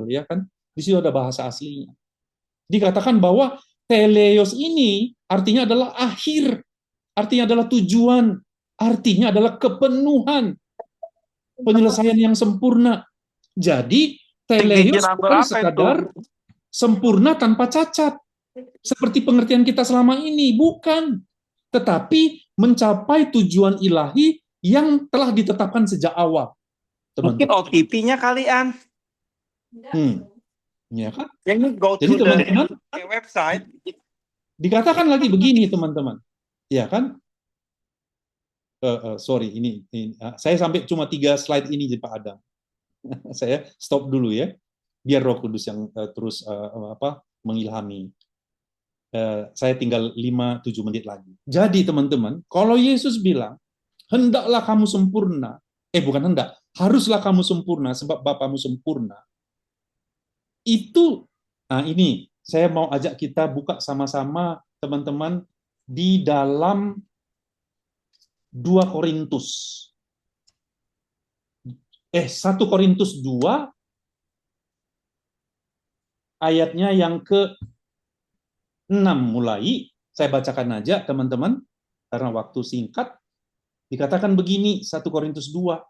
ya kan? Di situ ada bahasa aslinya. Dikatakan bahwa teleios ini artinya adalah akhir, artinya adalah tujuan, artinya adalah kepenuhan, penyelesaian yang sempurna. Jadi teleios bukan sekadar sempurna tanpa cacat, seperti pengertian kita selama ini, bukan. Tetapi mencapai tujuan ilahi yang telah ditetapkan sejak awal. Mungkin OTP-nya kalian. Ya kan? Yang go to teman-teman, the website. Dikatakan lagi begini, teman-teman. Ya kan? Sorry, ini saya sampai cuma 3 slide ini, Pak Adam. Saya stop dulu ya, biar Roh Kudus yang terus mengilhami. Saya tinggal 5-7 menit lagi. Jadi, teman-teman, kalau Yesus bilang, hendaklah kamu sempurna, bukan hendak, haruslah kamu sempurna sebab Bapamu sempurna. Itu, nah ini saya mau ajak kita buka sama-sama, teman-teman, di dalam 2 Korintus. 1 Korintus 2 ayatnya yang ke-6 mulai. Saya bacakan aja, teman-teman, karena waktu singkat. Dikatakan begini, 1 Korintus 2.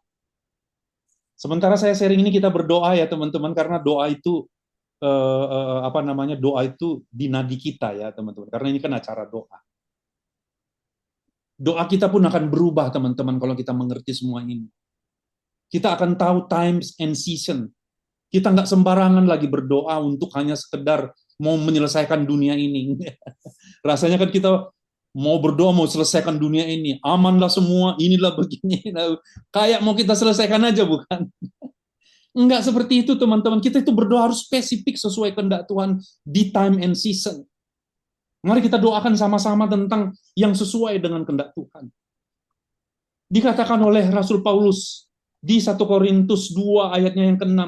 Sementara saya sharing ini, kita berdoa ya, teman-teman, karena doa itu doa itu di nadi kita ya, teman-teman. Karena ini kan acara doa. Doa kita pun akan berubah, teman-teman, kalau kita mengerti semua ini. Kita akan tahu times and season. Kita nggak sembarangan lagi berdoa untuk hanya sekedar mau menyelesaikan dunia ini. Rasanya kan kita mau berdoa, mau selesaikan dunia ini, amanlah semua, inilah begini. Nah, kayak mau kita selesaikan aja, bukan? Enggak seperti itu, teman-teman. Kita itu berdoa harus spesifik sesuai kehendak Tuhan di time and season. Mari kita doakan sama-sama tentang yang sesuai dengan kehendak Tuhan. Dikatakan oleh Rasul Paulus di 1 Korintus 2 ayatnya yang ke-6.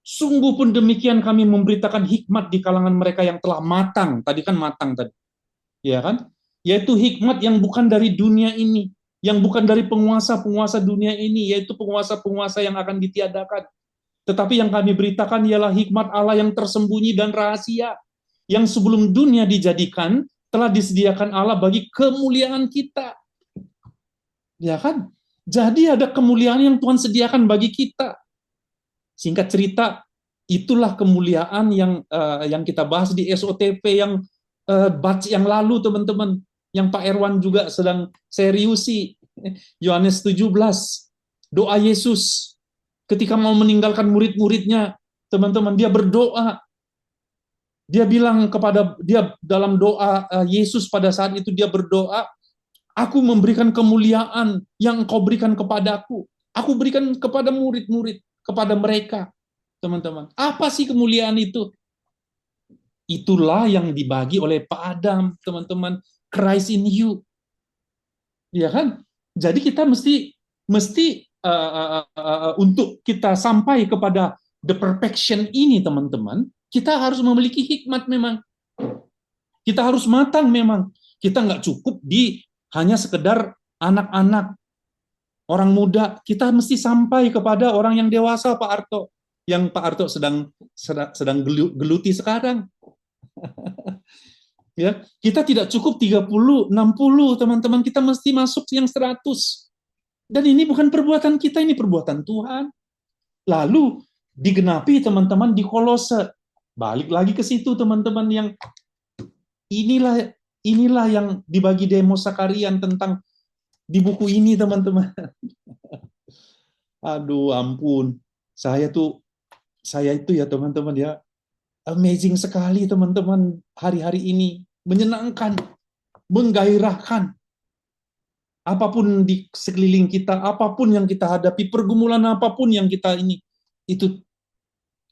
Sungguh pun demikian kami memberitakan hikmat di kalangan mereka yang telah matang. Tadi kan matang tadi. Ya kan? Yaitu hikmat yang bukan dari dunia ini, yang bukan dari penguasa-penguasa dunia ini, yaitu penguasa-penguasa yang akan ditiadakan. Tetapi yang kami beritakan ialah hikmat Allah yang tersembunyi dan rahasia, yang sebelum dunia dijadikan, telah disediakan Allah bagi kemuliaan kita. Ya kan? Jadi ada kemuliaan yang Tuhan sediakan bagi kita. Singkat cerita, itulah kemuliaan yang kita bahas di SOTP yang batch yang lalu, teman-teman. Yang Pak Erwan juga sedang seriusi. Yohanes 17. Doa Yesus. Ketika mau meninggalkan murid-muridnya, teman-teman, dia berdoa. Dia bilang kepada dia dalam doa Yesus pada saat itu dia berdoa, aku memberikan kemuliaan yang engkau berikan kepadaku. Aku berikan kepada murid-murid, kepada mereka. Teman-teman, apa sih kemuliaan itu? Itulah yang dibagi oleh Pak Adam, teman-teman. Christ in you. Ya kan? Jadi kita mesti untuk kita sampai kepada the perfection ini, teman-teman, kita harus memiliki hikmat memang. Kita harus matang memang. Kita nggak cukup di hanya sekedar anak-anak, orang muda. Kita mesti sampai kepada orang yang dewasa, Pak Arto. Yang Pak Arto sedang geluti sekarang. Ya, kita tidak cukup 30, 60, teman-teman, kita mesti masuk yang 100. Dan ini bukan perbuatan kita, ini perbuatan Tuhan. Lalu digenapi, teman-teman, di Kolose. Balik lagi ke situ, teman-teman, yang inilah yang dibagi Demos Sakarian tentang di buku ini, teman-teman. Aduh, ampun. Saya itu ya, teman-teman, ya, amazing sekali, teman-teman, hari-hari ini. Menyenangkan, menggairahkan. Apapun di sekeliling kita, apapun yang kita hadapi, pergumulan apapun yang kita ini, itu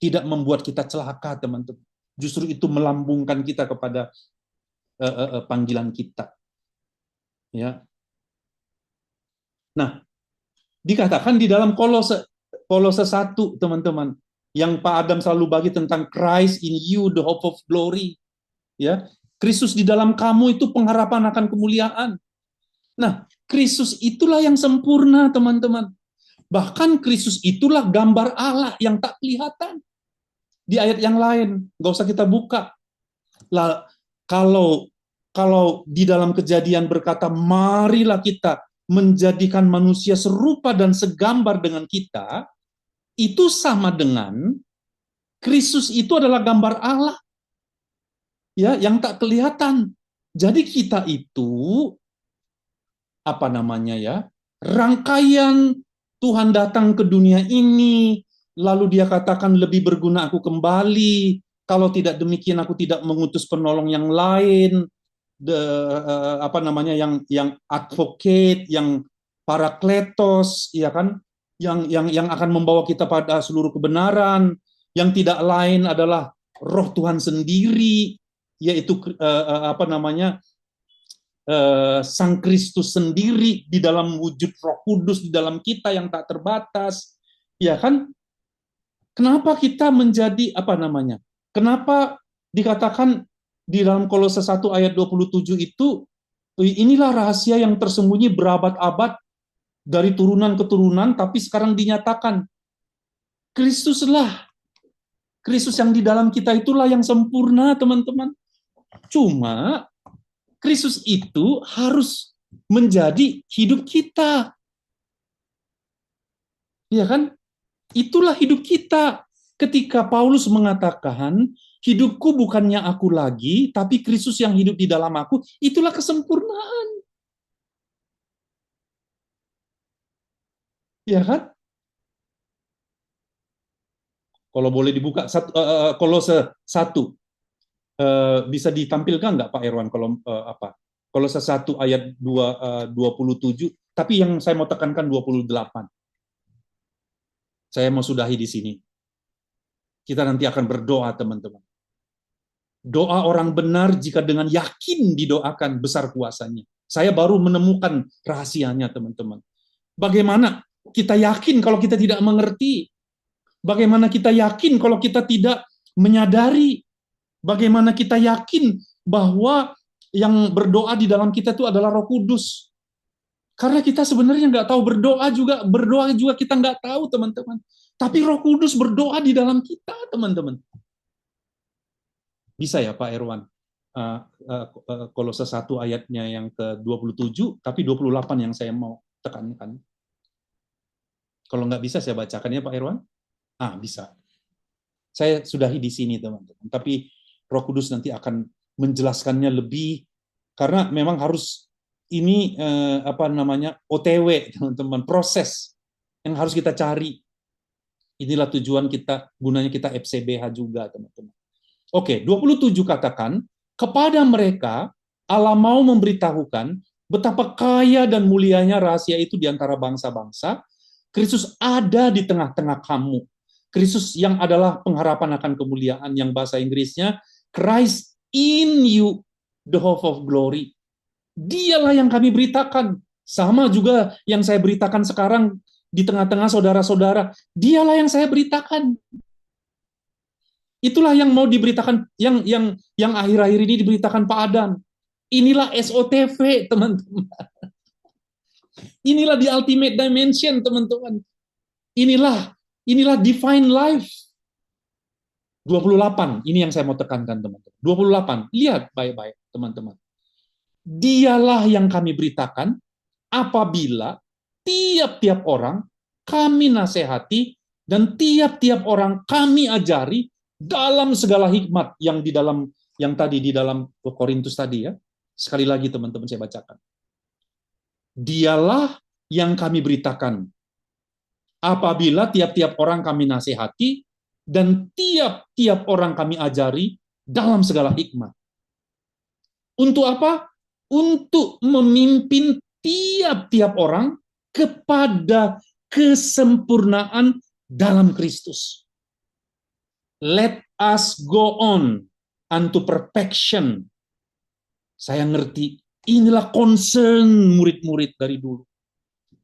tidak membuat kita celaka, teman-teman. Justru itu melambungkan kita kepada panggilan kita. Ya. Nah, dikatakan di dalam Kolose 1, teman-teman, yang Pak Adam selalu bagi tentang Christ in you, the hope of glory. Ya, Kristus di dalam kamu itu pengharapan akan kemuliaan. Nah, Kristus itulah yang sempurna, teman-teman. Bahkan Kristus itulah gambar Allah yang tak kelihatan. Di ayat yang lain, nggak usah kita buka. Lah, kalau di dalam Kejadian berkata, marilah kita menjadikan manusia serupa dan segambar dengan kita, itu sama dengan Kristus itu adalah gambar Allah. Ya, yang tak kelihatan. Jadi kita itu rangkaian Tuhan datang ke dunia ini, lalu dia katakan lebih berguna aku kembali, kalau tidak demikian aku tidak mengutus penolong yang lain, yang advocate, yang parakletos, ya kan, yang akan membawa kita pada seluruh kebenaran, yang tidak lain adalah Roh Tuhan sendiri, yaitu Sang Kristus sendiri di dalam wujud Roh Kudus di dalam kita yang tak terbatas, ya kan? Kenapa kita menjadi Kenapa dikatakan di dalam Kolose 1 ayat 27 itu, inilah rahasia yang tersembunyi berabad-abad dari turunan ke turunan, tapi sekarang dinyatakan. Kristus yang di dalam kita itulah yang sempurna, teman-teman. Cuma Kristus itu harus menjadi hidup kita. Ya kan? Itulah hidup kita. Ketika Paulus mengatakan, hidupku bukannya aku lagi, tapi Kristus yang hidup di dalam aku, itulah kesempurnaan. Ya kan? Kalau boleh dibuka Kolose 1. Bisa ditampilkan nggak Pak Erwan kalau Kolose 1 ayat 27, tapi yang saya mau tekankan 28. Saya mau sudahi di sini. Kita nanti akan berdoa, teman-teman. Doa orang benar jika dengan yakin didoakan, besar kuasanya. Saya baru menemukan rahasianya, teman-teman. Bagaimana kita yakin kalau kita tidak mengerti? Bagaimana kita yakin kalau kita tidak menyadari? Bagaimana kita yakin bahwa yang berdoa di dalam kita itu adalah Roh Kudus? Karena kita sebenarnya nggak tahu berdoa juga kita nggak tahu, teman-teman. Tapi Roh Kudus berdoa di dalam kita, teman-teman. Bisa ya Pak Erwan? Kolose 1 ayatnya yang ke-27, tapi 28 yang saya mau tekankan. Kalau nggak bisa saya bacakan ya Pak Erwan? Bisa. Saya sudahi di sini, teman-teman. Tapi Roh Kudus nanti akan menjelaskannya lebih, karena memang harus ini OTW, teman-teman, proses yang harus kita cari. Inilah tujuan kita, gunanya kita FCBH juga, teman-teman. Oke, 27 katakan, kepada mereka Allah mau memberitahukan betapa kaya dan mulianya rahasia itu di antara bangsa-bangsa. Kristus ada di tengah-tengah kamu. Kristus yang adalah pengharapan akan kemuliaan, yang bahasa Inggrisnya Christ in you, the hope of glory. Dialah yang kami beritakan. Sama juga yang saya beritakan sekarang di tengah-tengah saudara-saudara. Dialah yang saya beritakan. Itulah yang mau diberitakan, yang akhir-akhir ini diberitakan Pak Adam. Inilah SOTV, teman-teman. Inilah the ultimate dimension, teman-teman. Inilah divine life. 28, ini yang saya mau tekankan, teman-teman. 28, lihat baik-baik, teman-teman. Dialah yang kami beritakan apabila tiap-tiap orang kami nasihati dan tiap-tiap orang kami ajari dalam segala hikmat yang tadi di dalam Korintus tadi ya. Sekali lagi teman-teman saya bacakan. Dialah yang kami beritakan apabila tiap-tiap orang kami nasihati dan tiap-tiap orang kami ajari dalam segala hikmat. Untuk apa? Untuk memimpin tiap-tiap orang kepada kesempurnaan dalam Kristus. Let us go on unto perfection. Saya ngerti, inilah concern murid-murid dari dulu.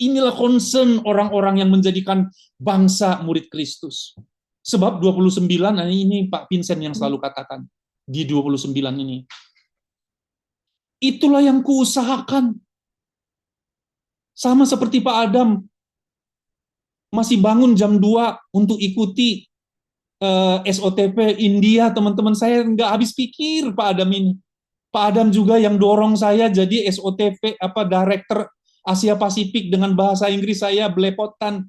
Inilah concern orang-orang yang menjadikan bangsa murid Kristus. Sebab 29, ini Pak Vincent yang selalu katakan, di 29 ini. Itulah yang kuusahakan. Sama seperti Pak Adam, masih bangun jam 2 untuk ikuti SOTP India, teman-teman, saya nggak habis pikir Pak Adam ini. Pak Adam juga yang dorong saya jadi SOTP Director Asia Pasifik, dengan bahasa Inggris saya belepotan.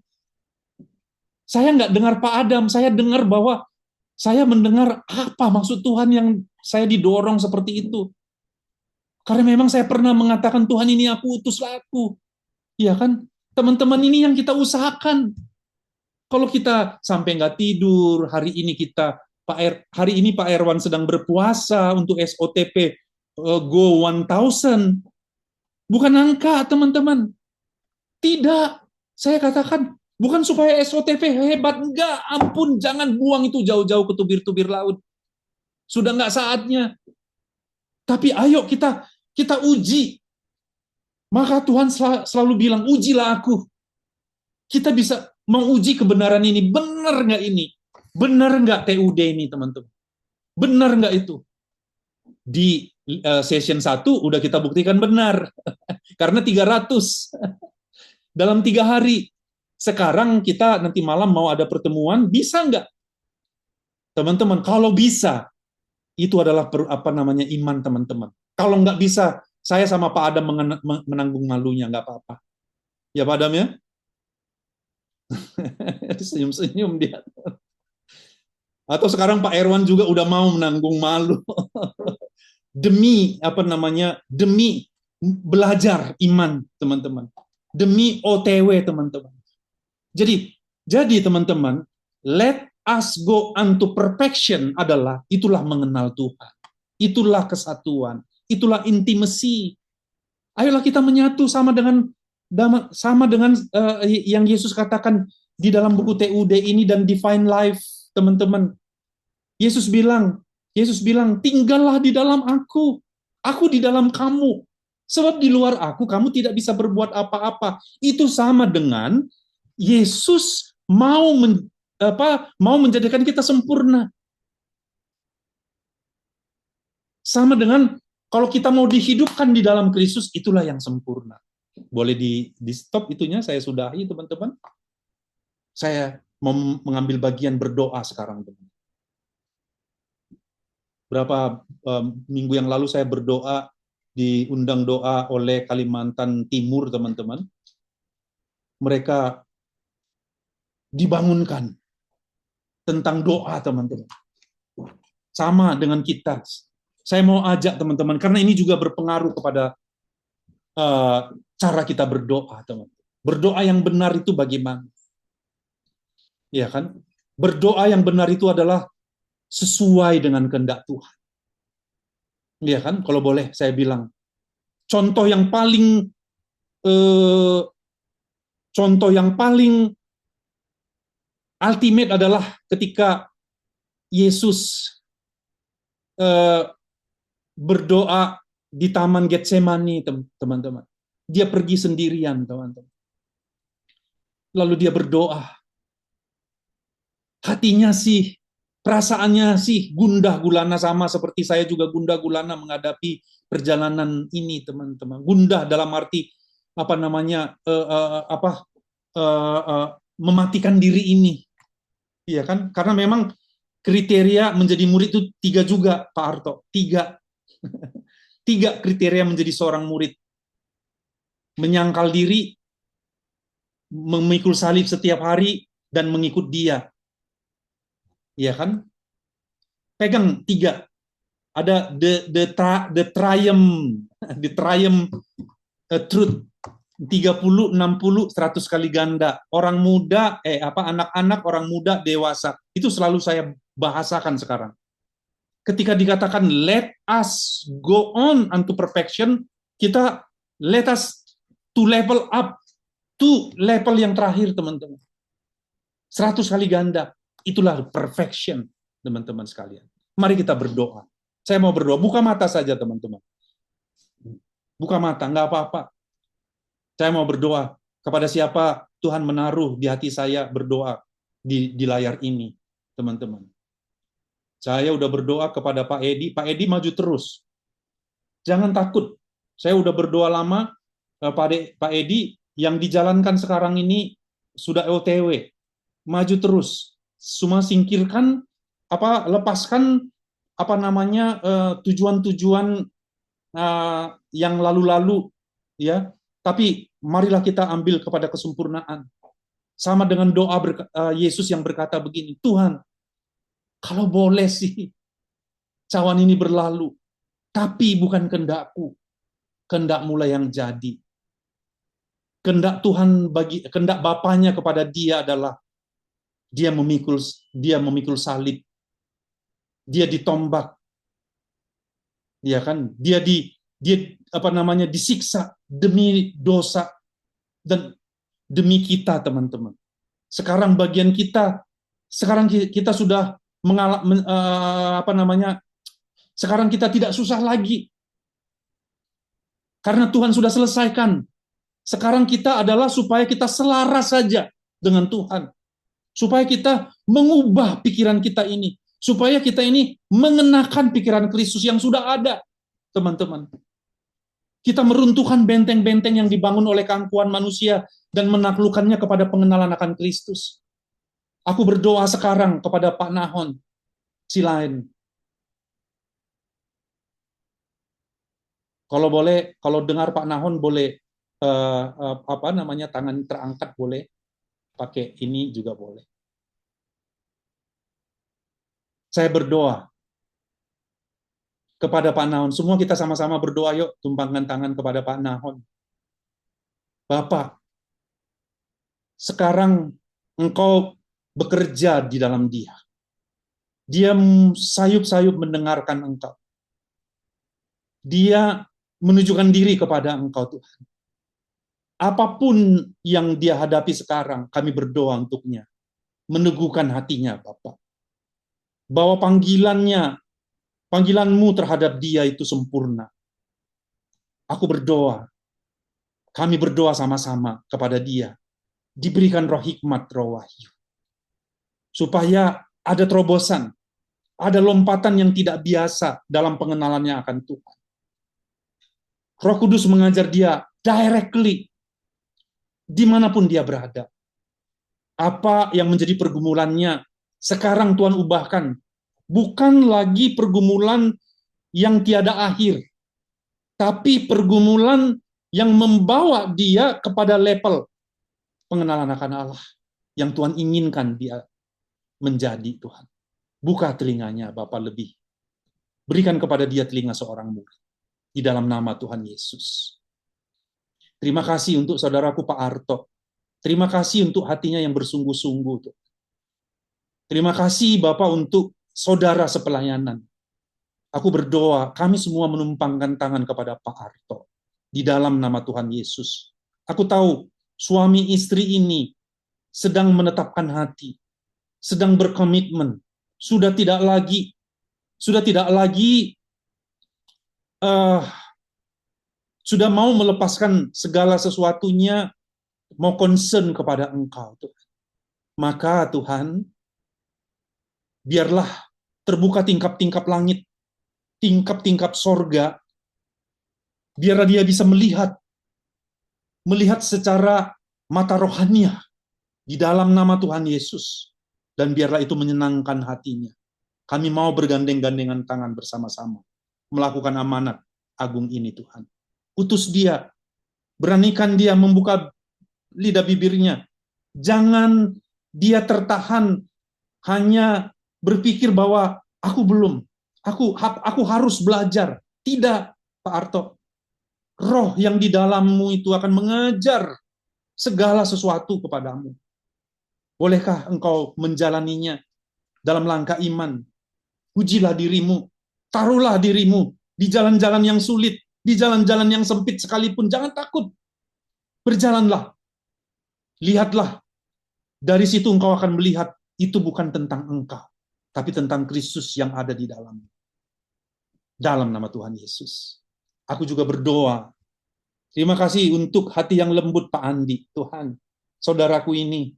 Saya nggak dengar Pak Adam, saya dengar bahwa saya mendengar apa maksud Tuhan yang saya didorong seperti itu. Karena memang saya pernah mengatakan, Tuhan ini aku, utuslah aku. Iya kan? Teman-teman, ini yang kita usahakan. Kalau kita sampai nggak tidur, hari ini Pak Erwan sedang berpuasa untuk SOTP Go 1000. Bukan angka, teman-teman. Tidak. Saya katakan, bukan supaya SOTP hebat. Enggak, ampun, jangan buang itu jauh-jauh ke tubir-tubir laut. Sudah nggak saatnya. Tapi ayo kita uji. Maka Tuhan selalu bilang, ujilah aku. Kita bisa menguji kebenaran ini. Benar nggak ini? Benar nggak TUD ini, teman-teman? Benar nggak itu? Di session 1 udah kita buktikan benar. Karena 300. Dalam 3 hari. Sekarang kita nanti malam mau ada pertemuan, bisa nggak? Teman-teman, kalau bisa, itu adalah iman teman-teman. Kalau nggak bisa, saya sama Pak Adam menanggung malunya, nggak apa-apa. Ya Pak Adam ya? Senyum-senyum dia. Atau sekarang Pak Erwan juga udah mau menanggung malu. Demi belajar iman, teman-teman. Demi OTW, teman-teman. Jadi teman-teman, let us go unto perfection itulah mengenal Tuhan. Itulah kesatuan, itulah intimacy, Ayolah kita menyatu sama dengan yang Yesus katakan di dalam buku TUD ini dan Divine Life, teman-teman. Yesus bilang, tinggallah di dalam aku di dalam kamu. Sebab di luar aku, kamu tidak bisa berbuat apa-apa. Itu sama dengan Yesus mau menjadikan kita sempurna. Sama dengan kalau kita mau dihidupkan di dalam Kristus, itulah yang sempurna. Boleh di stop itunya, saya sudahi teman-teman. Saya mau mengambil bagian berdoa sekarang, teman. Berapa minggu yang lalu saya berdoa, diundang doa oleh Kalimantan Timur, teman-teman. Mereka dibangunkan tentang doa, teman-teman. Sama dengan kita. Saya mau ajak teman-teman, karena ini juga berpengaruh kepada cara kita berdoa, teman-teman. Berdoa yang benar itu bagaimana? Ya kan? Berdoa yang benar itu adalah sesuai dengan kehendak Tuhan. Ya kan? Kalau boleh saya bilang, contoh yang paling ultimate adalah ketika Yesus berdoa di Taman Getsemani, teman-teman. Dia pergi sendirian, teman-teman. Lalu dia berdoa. Hatinya sih, perasaannya sih gundah gulana, sama seperti saya juga gundah gulana menghadapi perjalanan ini, teman-teman. Gundah dalam arti mematikan diri ini. Iya kan? Karena memang kriteria menjadi murid itu 3 juga, Pak Arto. 3. 3 kriteria menjadi seorang murid. Menyangkal diri, memikul salib setiap hari, dan mengikut dia. Iya kan? Pegang 3. Ada the triumph truth. 30, 60, 100 kali ganda. Orang muda, anak-anak, orang muda, dewasa. Itu selalu saya bahasakan sekarang. Ketika dikatakan let us go on unto perfection, kita let us to level up to level yang terakhir, teman-teman. 100 kali ganda. Itulah perfection, teman-teman sekalian. Mari kita berdoa. Saya mau berdoa. Buka mata saja, teman-teman. Buka mata, nggak apa-apa. Saya mau berdoa kepada siapa Tuhan menaruh di hati saya berdoa di layar ini, teman-teman. Saya udah berdoa kepada Pak Edi. Pak Edi maju terus. Jangan takut. Saya udah berdoa lama. Pak Edi yang dijalankan sekarang ini sudah OTW. Maju terus. Cuma singkirkan, lepaskan tujuan-tujuan yang lalu-lalu, ya. Tapi marilah kita ambil kepada kesempurnaan. Sama dengan doa Yesus yang berkata begini, Tuhan, kalau boleh sih cawan ini berlalu, tapi bukan kehendakku, kehendak-Mu yang jadi. Kehendak Tuhan kehendak Bapanya kepada dia adalah dia memikul salib, dia ditombak, ya kan? Dia disiksa demi dosa dan demi kita, teman-teman. Sekarang bagian kita, sekarang kita sudah sekarang kita tidak susah lagi. Karena Tuhan sudah selesaikan. Sekarang kita adalah supaya kita selaras saja dengan Tuhan. Supaya kita mengubah pikiran kita ini. Supaya kita ini mengenakan pikiran Kristus yang sudah ada, teman-teman. Kita meruntuhkan benteng-benteng yang dibangun oleh keangkuhan manusia dan menaklukkannya kepada pengenalan akan Kristus. Aku berdoa sekarang kepada Pak Nahon Silain. Kalau boleh, kalau dengar Pak Nahon boleh tangan terangkat, boleh. Pakai ini juga boleh. Saya berdoa kepada Pak Nahon. Semua kita sama-sama berdoa, yuk, tumpangkan tangan kepada Pak Nahon. Bapak, sekarang Engkau bekerja di dalam dia. Dia sayup-sayup mendengarkan Engkau. Dia menunjukkan diri kepada Engkau Tuhan. Apapun yang dia hadapi sekarang, kami berdoa untuknya. Meneguhkan hatinya, Bapak. Bahwa panggilanmu terhadap dia itu sempurna. Aku berdoa, kami berdoa sama-sama kepada dia. Diberikan roh hikmat, roh wahyu. Supaya ada terobosan, ada lompatan yang tidak biasa dalam pengenalannya akan Tuhan. Roh Kudus mengajar dia directly, dimanapun dia berada. Apa yang menjadi pergumulannya, sekarang Tuhan ubahkan. Bukan lagi pergumulan yang tiada akhir, tapi pergumulan yang membawa dia kepada level pengenalan akan Allah yang Tuhan inginkan dia menjadi, Tuhan. Buka telinganya, Bapa, lebih. Berikan kepada dia telinga seorang murid. Di dalam nama Tuhan Yesus. Terima kasih untuk saudaraku Pak Arto. Terima kasih untuk hatinya yang bersungguh-sungguh. Terima kasih Bapak untuk saudara sepelayanan. Aku berdoa, kami semua menumpangkan tangan kepada Pak Arto. Di dalam nama Tuhan Yesus. Aku tahu suami istri ini sedang menetapkan hati. Sedang berkomitmen. Sudah tidak lagi sudah mau melepaskan segala sesuatunya, mau concern kepada Engkau, Tuhan. Maka Tuhan, biarlah terbuka tingkap-tingkap langit, tingkap-tingkap sorga, biarlah dia bisa melihat secara mata rohaniah di dalam nama Tuhan Yesus, dan biarlah itu menyenangkan hatinya. Kami mau bergandeng-gandengan tangan bersama-sama, melakukan amanat agung ini, Tuhan. Utus dia, beranikan dia membuka lidah bibirnya. Jangan dia tertahan hanya berpikir bahwa aku harus belajar. Tidak, Pak Arto. Roh yang di dalammu itu akan mengajar segala sesuatu kepadamu. Bolehkah engkau menjalaninya dalam langkah iman? Ujilah dirimu, taruhlah dirimu di jalan-jalan yang sulit, di jalan-jalan yang sempit sekalipun. Jangan takut. Berjalanlah. Lihatlah. Dari situ engkau akan melihat itu bukan tentang engkau, tapi tentang Kristus yang ada di dalam. Dalam nama Tuhan Yesus. Aku juga berdoa. Terima kasih untuk hati yang lembut Pak Andi, Tuhan. Saudaraku ini.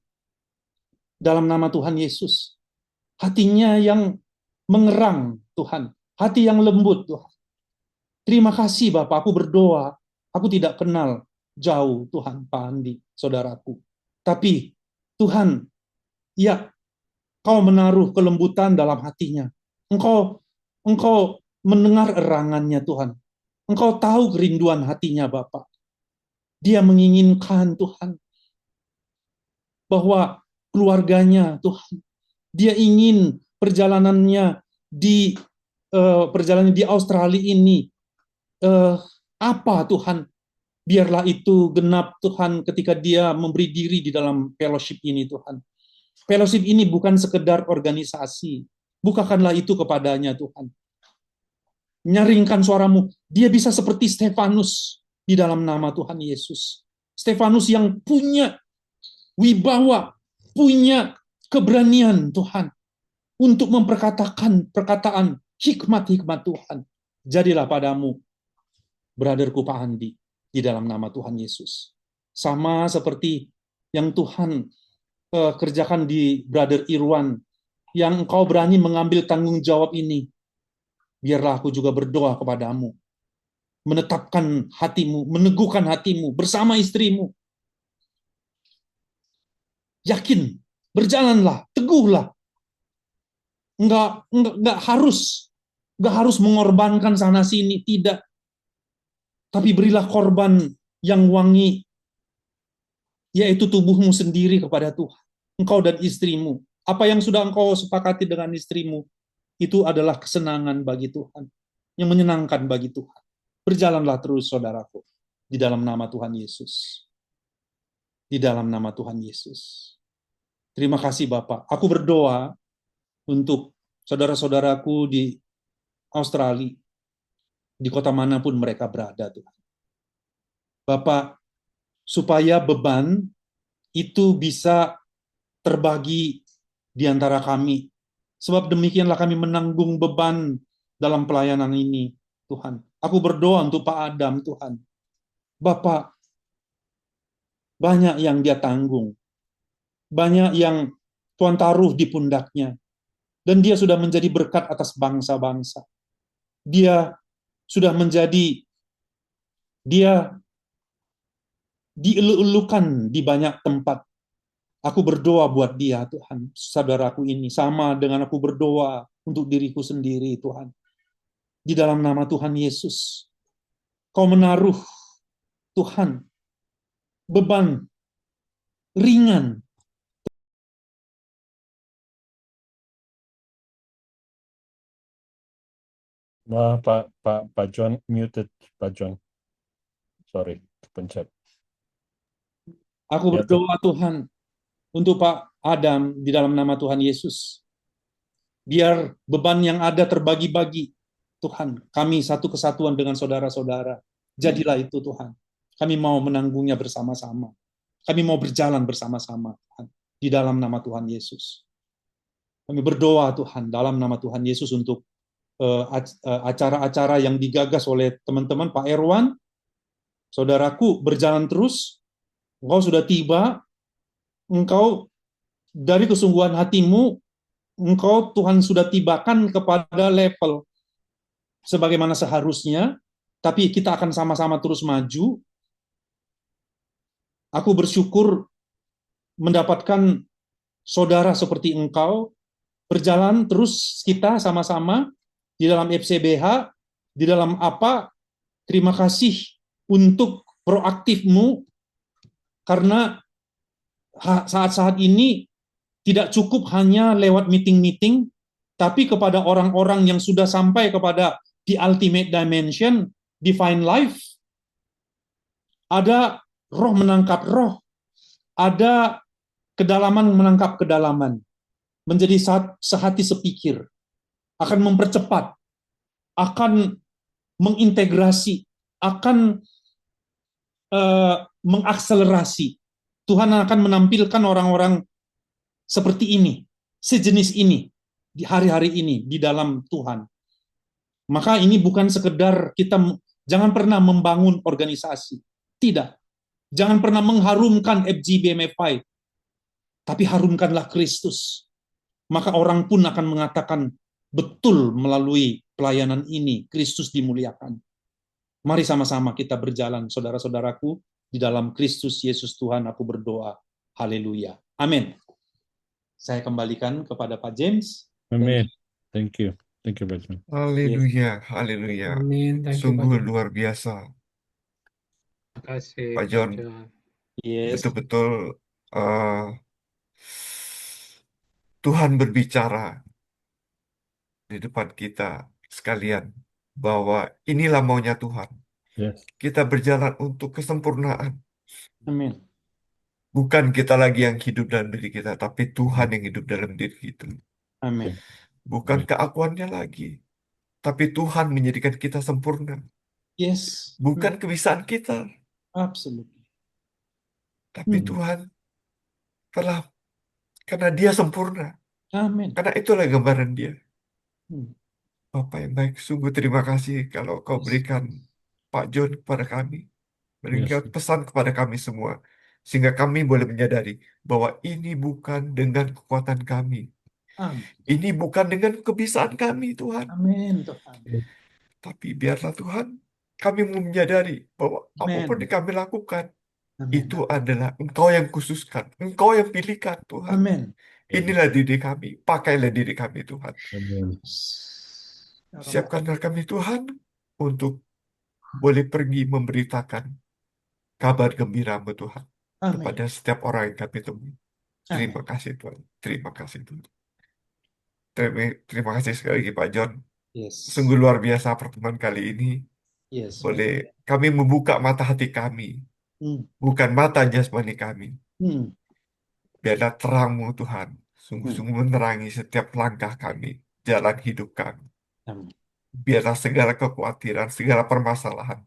Dalam nama Tuhan Yesus. Hatinya yang mengerang, Tuhan. Hati yang lembut, Tuhan. Terima kasih Bapak, aku berdoa. Aku tidak kenal jauh, Tuhan, Pak Andi, saudaraku. Tapi, Tuhan, ya, Kau menaruh kelembutan dalam hatinya. Engkau mendengar erangannya, Tuhan. Engkau tahu kerinduan hatinya, Bapak. Dia menginginkan, Tuhan, bahwa keluarganya, Tuhan, dia ingin perjalanannya di Australia ini apa, Tuhan, biarlah itu genap, Tuhan, ketika dia memberi diri di dalam fellowship ini, Tuhan. Fellowship ini bukan sekedar organisasi. Bukakanlah itu kepadanya, Tuhan. Nyaringkan suaramu. Dia bisa seperti Stefanus di dalam nama Tuhan Yesus. Stefanus yang punya wibawa, punya keberanian, Tuhan, untuk memperkatakan perkataan hikmat-hikmat Tuhan. Jadilah padamu, brotherku Pak Andi, di dalam nama Tuhan Yesus. Sama seperti yang Tuhan kerjakan di Brother Irwan, yang engkau berani mengambil tanggung jawab ini. Biarlah aku juga berdoa kepadamu, menetapkan hatimu, meneguhkan hatimu bersama istrimu. Yakin, berjalanlah, teguhlah. Enggak harus mengorbankan sana sini, tidak. Tapi berilah korban yang wangi, yaitu tubuhmu sendiri kepada Tuhan. Engkau dan istrimu. Apa yang sudah engkau sepakati dengan istrimu, itu adalah kesenangan bagi Tuhan. Yang menyenangkan bagi Tuhan. Berjalanlah terus, saudaraku. Di dalam nama Tuhan Yesus. Di dalam nama Tuhan Yesus. Terima kasih Bapak. Aku berdoa untuk saudara-saudaraku di Australia. di kota manapun mereka berada, Tuhan. Bapak, supaya beban itu bisa terbagi di antara kami. Sebab demikianlah kami menanggung beban dalam pelayanan ini, Tuhan. Aku berdoa untuk Pak Adam, Tuhan. Bapak, banyak yang dia tanggung. Banyak yang Tuhan taruh di pundaknya. Dan dia sudah menjadi berkat atas bangsa-bangsa. Dia sudah menjadi, dia dielu-elukan di banyak tempat. Aku berdoa buat dia, Tuhan. Saudaraku ini sama dengan aku berdoa untuk diriku sendiri, Tuhan. Di dalam nama Tuhan Yesus, Kau menaruh, Tuhan, beban ringan. Wah, Pak John muted, Pak John. Sorry, pencet. Aku Ya, berdoa, Tuhan, untuk Pak Adam di dalam nama Tuhan Yesus. Biar beban yang ada terbagi-bagi. Tuhan, kami satu kesatuan dengan saudara-saudara. Jadilah itu, Tuhan. Kami mau menanggungnya bersama-sama. Kami mau berjalan bersama-sama, Tuhan, di dalam nama Tuhan Yesus. Kami berdoa, Tuhan, dalam nama Tuhan Yesus untuk acara-acara yang digagas oleh teman-teman, Pak Erwan, saudaraku, berjalan terus. Engkau sudah tiba, engkau dari kesungguhan hatimu, engkau Tuhan sudah tibakan kepada level sebagaimana seharusnya, tapi kita akan sama-sama terus maju. Aku bersyukur mendapatkan saudara seperti engkau, berjalan terus kita sama-sama di dalam FCBH, di dalam apa, terima kasih untuk proaktifmu, karena saat-saat ini tidak cukup hanya lewat meeting-meeting, tapi kepada orang-orang yang sudah sampai kepada the ultimate dimension, divine life, ada roh menangkap roh, ada kedalaman menangkap kedalaman, menjadi sehati sepikir, akan mempercepat, akan mengintegrasi, akan mengakselerasi. Tuhan akan menampilkan orang-orang seperti ini, sejenis ini, di hari-hari ini, di dalam Tuhan. Maka ini bukan sekedar kita, jangan pernah membangun organisasi. Tidak. Jangan pernah mengharumkan FGBMFI, tapi harumkanlah Kristus. Maka orang pun akan mengatakan, betul melalui pelayanan ini, Kristus dimuliakan. Mari sama-sama kita berjalan, saudara-saudaraku, di dalam Kristus Yesus Tuhan aku berdoa. Haleluya. Amin. Saya kembalikan kepada Pak James. Amin. Thank you. Thank you, Pak John. Haleluya, haleluya. Amin. Thank you, Pak Sungguh John. luar biasa, Terima kasih, Pak John. Yes. Betul-betul Tuhan berbicara di depan kita sekalian bahwa inilah maunya Tuhan. Yes. Kita berjalan untuk kesempurnaan. Amin. Bukan kita lagi yang hidup dalam diri kita, tapi Tuhan yang hidup dalam diri kita. Amin. Bukan keakuannya lagi, tapi Tuhan menjadikan kita sempurna. Yes. Bukan kebisaan kita, Absolutely. tapi Tuhan telah, karena Dia sempurna. Amin. Karena itulah gambaran Dia. Hmm. Bapak yang baik, sungguh terima kasih kalau Kau berikan Pak John kepada kami. Berikan pesan kepada kami semua. Sehingga kami boleh menyadari bahwa ini bukan dengan kekuatan kami. Amin. Ini bukan dengan kebisaan kami, Tuhan. Amin, Tuhan. Tapi biarlah Tuhan, kami menyadari bahwa Amin. apapun yang kami lakukan, Amin. itu adalah Engkau yang khususkan. Engkau yang pilihkan, Tuhan. Amin. Inilah diri kami. Pakailah diri kami, Tuhan. Amin. Siapkanlah kami, Tuhan, untuk boleh pergi memberitakan kabar gembira-Mu, Tuhan, Amin. kepada setiap orang yang kami temui. Terima kasih, Tuhan. Terima kasih, Tuhan. Terima kasih sekali lagi, Pak John. Yes. Sungguh luar biasa pertemuan kali ini. Yes. Boleh kami membuka mata hati kami, bukan mata jasmani kami. Biarlah terang-Mu, Tuhan, sungguh-sungguh menerangi setiap langkah kami, jalan hidup kami. Amin. biarlah segala kekhawatiran, segala permasalahan,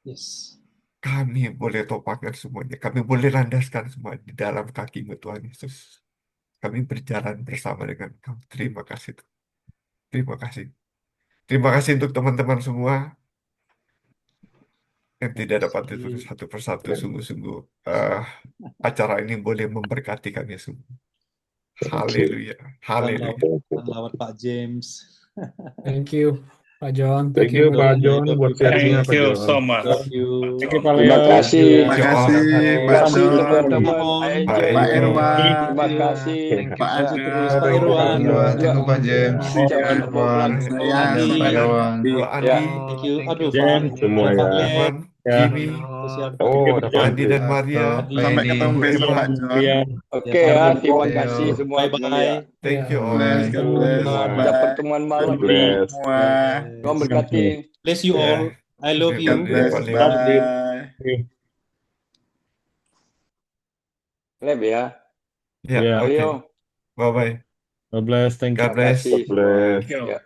Yes. kami boleh topakkan semuanya. Kami boleh landaskan semua di dalam kaki-Mu Tuhan Yesus. Kami berjalan bersama dengan Kau. Terima kasih Tuhan. Terima kasih. Terima kasih untuk teman-teman semua yang tidak dapat ditulis satu persatu. Sungguh-sungguh acara ini boleh memberkati kami semua. Haleluya. Haleluya. Lawat Pak James. Thank you, Pak John. Thank you Pak I John love buat you, sharingnya Thank Pak you John. so much. Love you. Thank you Pak Terima Leo. kasih. Thank you all. Makasih Terima Pak kasih John, teman-teman. Imon. Enjoy. Pak Pak Eno. Irwan, Terima kasih. Pak Ya, Aji, Terus Pak Irwan. Tunggu Pak James, ucapkan Irwan, selamat saya pagi. Pak Irwan. Bu Ya, Andi, Thank you. Aduh, James Pak semua Pak ya. Glenn. Irwan, Ya. Jimmy, Sosial Pak oh, Thank udah you, Andi komplit. dan Maria, Sampai ketemu besok Irfan. Pak John. Rian. Oke Ya, ya, Pak terima Ayo. kasih semua Bye teman bye. ya. Thank you all. Bless, God bless, Kita bye. pertemuan malam God ini. bless semua. Tuhan berkati. Bless you all. I love God you. bless, Pak Leo. bye. Lab ya. Ya, Ya. oke. Leo. Bye-bye. God bless. Thank you. God bless. Terima kasih. Bless. Ya.